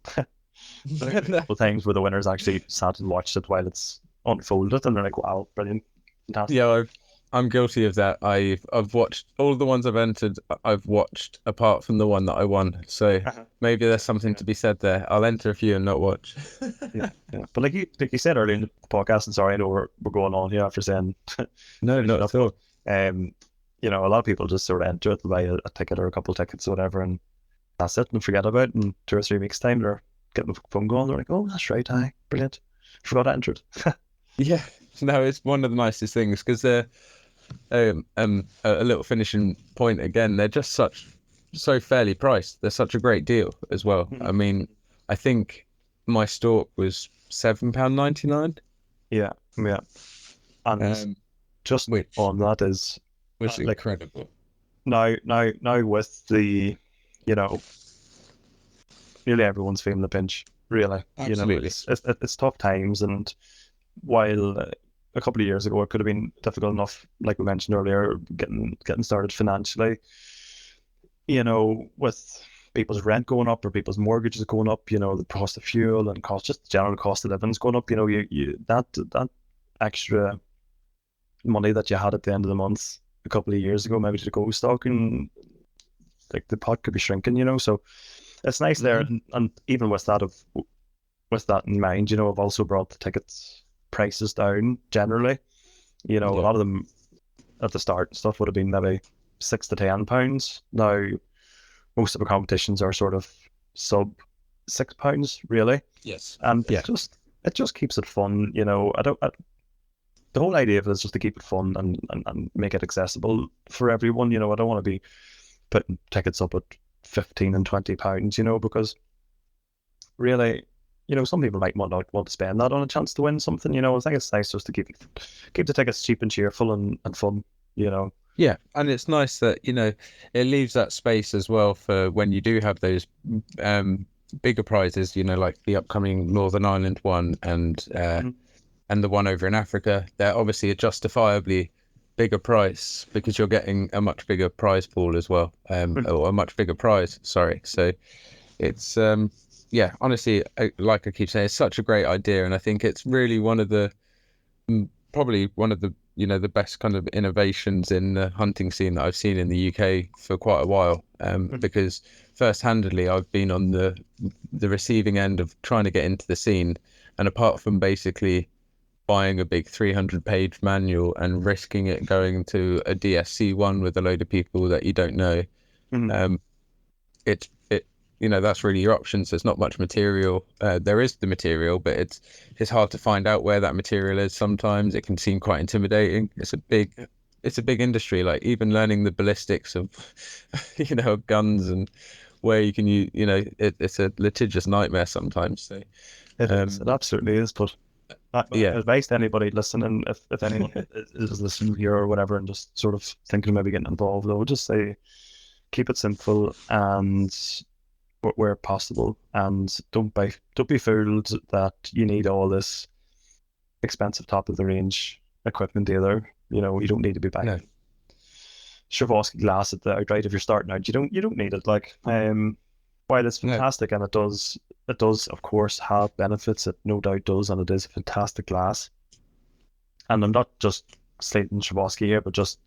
A couple times where the winners actually sat and watched it while it's unfolded, and they're like, "Wow, brilliant, fantastic!" Yeah, I'm guilty of that. I've watched all of the ones I've entered. I've watched apart from the one that I won. So maybe there's something to be said there. I'll enter a few and not watch. yeah. But like you said earlier in the podcast, and sorry, I know we're going on here after saying no, not at all. A lot of people just sort of enter it, buy a ticket or a couple of tickets or whatever, and that's it, and forget about it. In 2 or 3 weeks' time, they're getting the phone going. They're like, "Oh, that's right, brilliant. Forgot I entered." Yeah, no, it's one of the nicest things because they're a little finishing point again. They're just so fairly priced. They're such a great deal as well. Mm-hmm. I mean, I think my stalk was £7.99. Yeah, and just on that is which is incredible. Now with the, nearly everyone's feeling the pinch, really. Absolutely. It's tough times, and while a couple of years ago it could have been difficult enough, like we mentioned earlier, getting started financially, with people's rent going up or people's mortgages going up, the cost of fuel and just the general cost of living is going up. That extra money that you had at the end of the month a couple of years ago, maybe to go stocking, like the pot could be shrinking, so it's nice there. And even with that in mind, I've also brought the tickets prices down generally. A lot of them at the start and stuff would have been maybe £6 to £10. Now most of the competitions are sort of sub £6 really. Yes. And it just keeps it fun. The whole idea of it is just to keep it fun and make it accessible for everyone. I don't want to be putting tickets up at £15 and £20, because really, some people might not want to spend that on a chance to win something. I think it's nice just to keep the tickets cheap and cheerful and fun. Yeah, and it's nice that it leaves that space as well for when you do have those bigger prizes. Like the upcoming Northern Ireland one and the one over in Africa. They're obviously a justifiably bigger price because you're getting a much bigger prize pool as well, or a much bigger prize. Sorry, so it's honestly, like I keep saying, it's such a great idea, and I think it's really probably one of the the best kind of innovations in the hunting scene that I've seen in the UK for quite a while. Because first-handedly, I've been on the receiving end of trying to get into the scene, and apart from basically buying a big 300-page manual and risking it going to a DSC one with a load of people that you don't know, that's really your options. There's not much material. There is the material, but it's hard to find out where that material is. Sometimes it can seem quite intimidating. It's a big it's a big industry. Like even learning the ballistics of, of guns and where you can use, it's a litigious nightmare sometimes. So It is. It absolutely is. But yeah, advice to anybody listening, if anyone is listening here or whatever, and just sort of thinking of maybe getting involved, I would just say keep it simple and where possible, and don't be fooled that you need all this expensive top of the range equipment either. You don't need to be buying No. Swarovski glass at the outright if you're starting out. You don't need it. Like, while it's fantastic and it does of course have benefits, it no doubt does, and it is a fantastic glass. And I'm not just slating Swarovski here, but just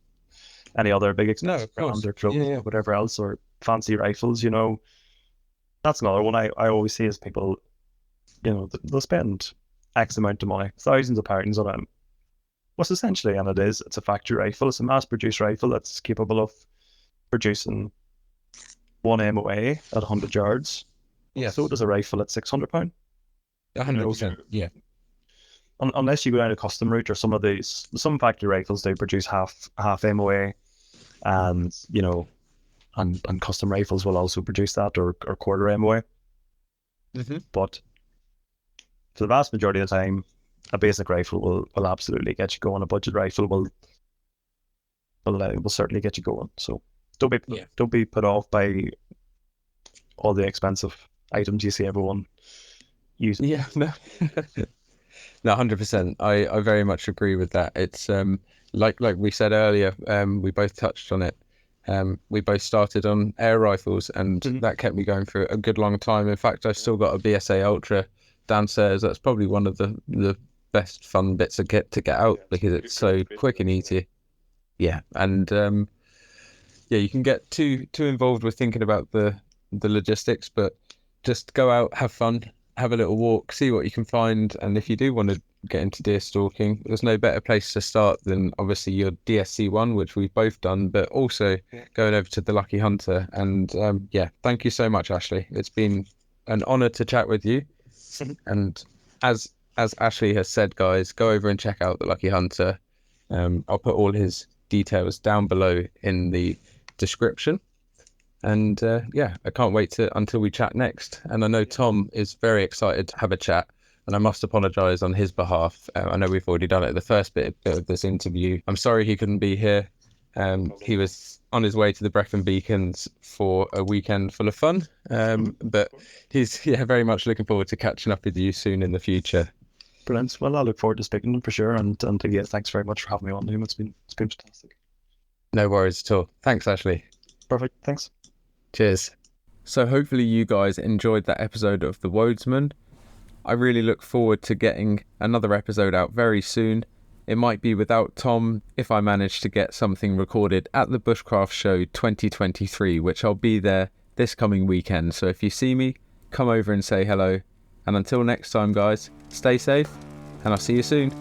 any other big expensive brands or clothes or whatever else, or fancy rifles. That's another one I always see is people, they'll spend X amount of money, thousands of pounds on a what's essentially, and it's a factory rifle. It's a mass-produced rifle that's capable of producing one MOA at 100 yards. Yeah. So does a rifle at £600. 100%. Yeah. Unless you go down a custom route, or some factory rifles do produce half MOA, and and custom rifles will also produce that, or quarter MOA. Mm-hmm. But for the vast majority of the time, a basic rifle will absolutely get you going. A budget rifle will certainly get you going. So don't be put off by all the expensive items you see everyone using. Yeah, no, no, 100%. I very much agree with that. It's like we said earlier, we both touched on it. We both started on air rifles, and that kept me going for a good long time. In fact, I've still got a BSA Ultra downstairs. That's probably one of the best fun bits to get out, because it's so quick and easy. Yeah, and you can get too involved with thinking about the logistics, but just go out, have fun, have a little walk, see what you can find. And if you do want to get into deer stalking, there's no better place to start than obviously your DSC one, which we've both done, but also going over to the Lucky Hunter. And thank you so much, Ashley. It's been an honor to chat with you. And as Ashley has said, guys, go over and check out the Lucky Hunter. I'll put all his details down below in the description. And I can't wait until we chat next. And I know Tom is very excited to have a chat, and I must apologise on his behalf. I know we've already done it at the first bit of this interview. I'm sorry he couldn't be here. He was on his way to the Brecon Beacons for a weekend full of fun. But he's very much looking forward to catching up with you soon in the future. Brilliant. Well, I look forward to speaking to him for sure. And thanks very much for having me on, Liam. It's been fantastic. No worries at all. Thanks, Ashley. Perfect. Thanks. Cheers. So hopefully you guys enjoyed that episode of the Wodesman. I really look forward to getting another episode out very soon. It might be without Tom if I manage to get something recorded at the Bushcraft Show 2023, which I'll be there this coming weekend. So if you see me, come over and say hello. And until next time, guys, stay safe, and I'll see you soon.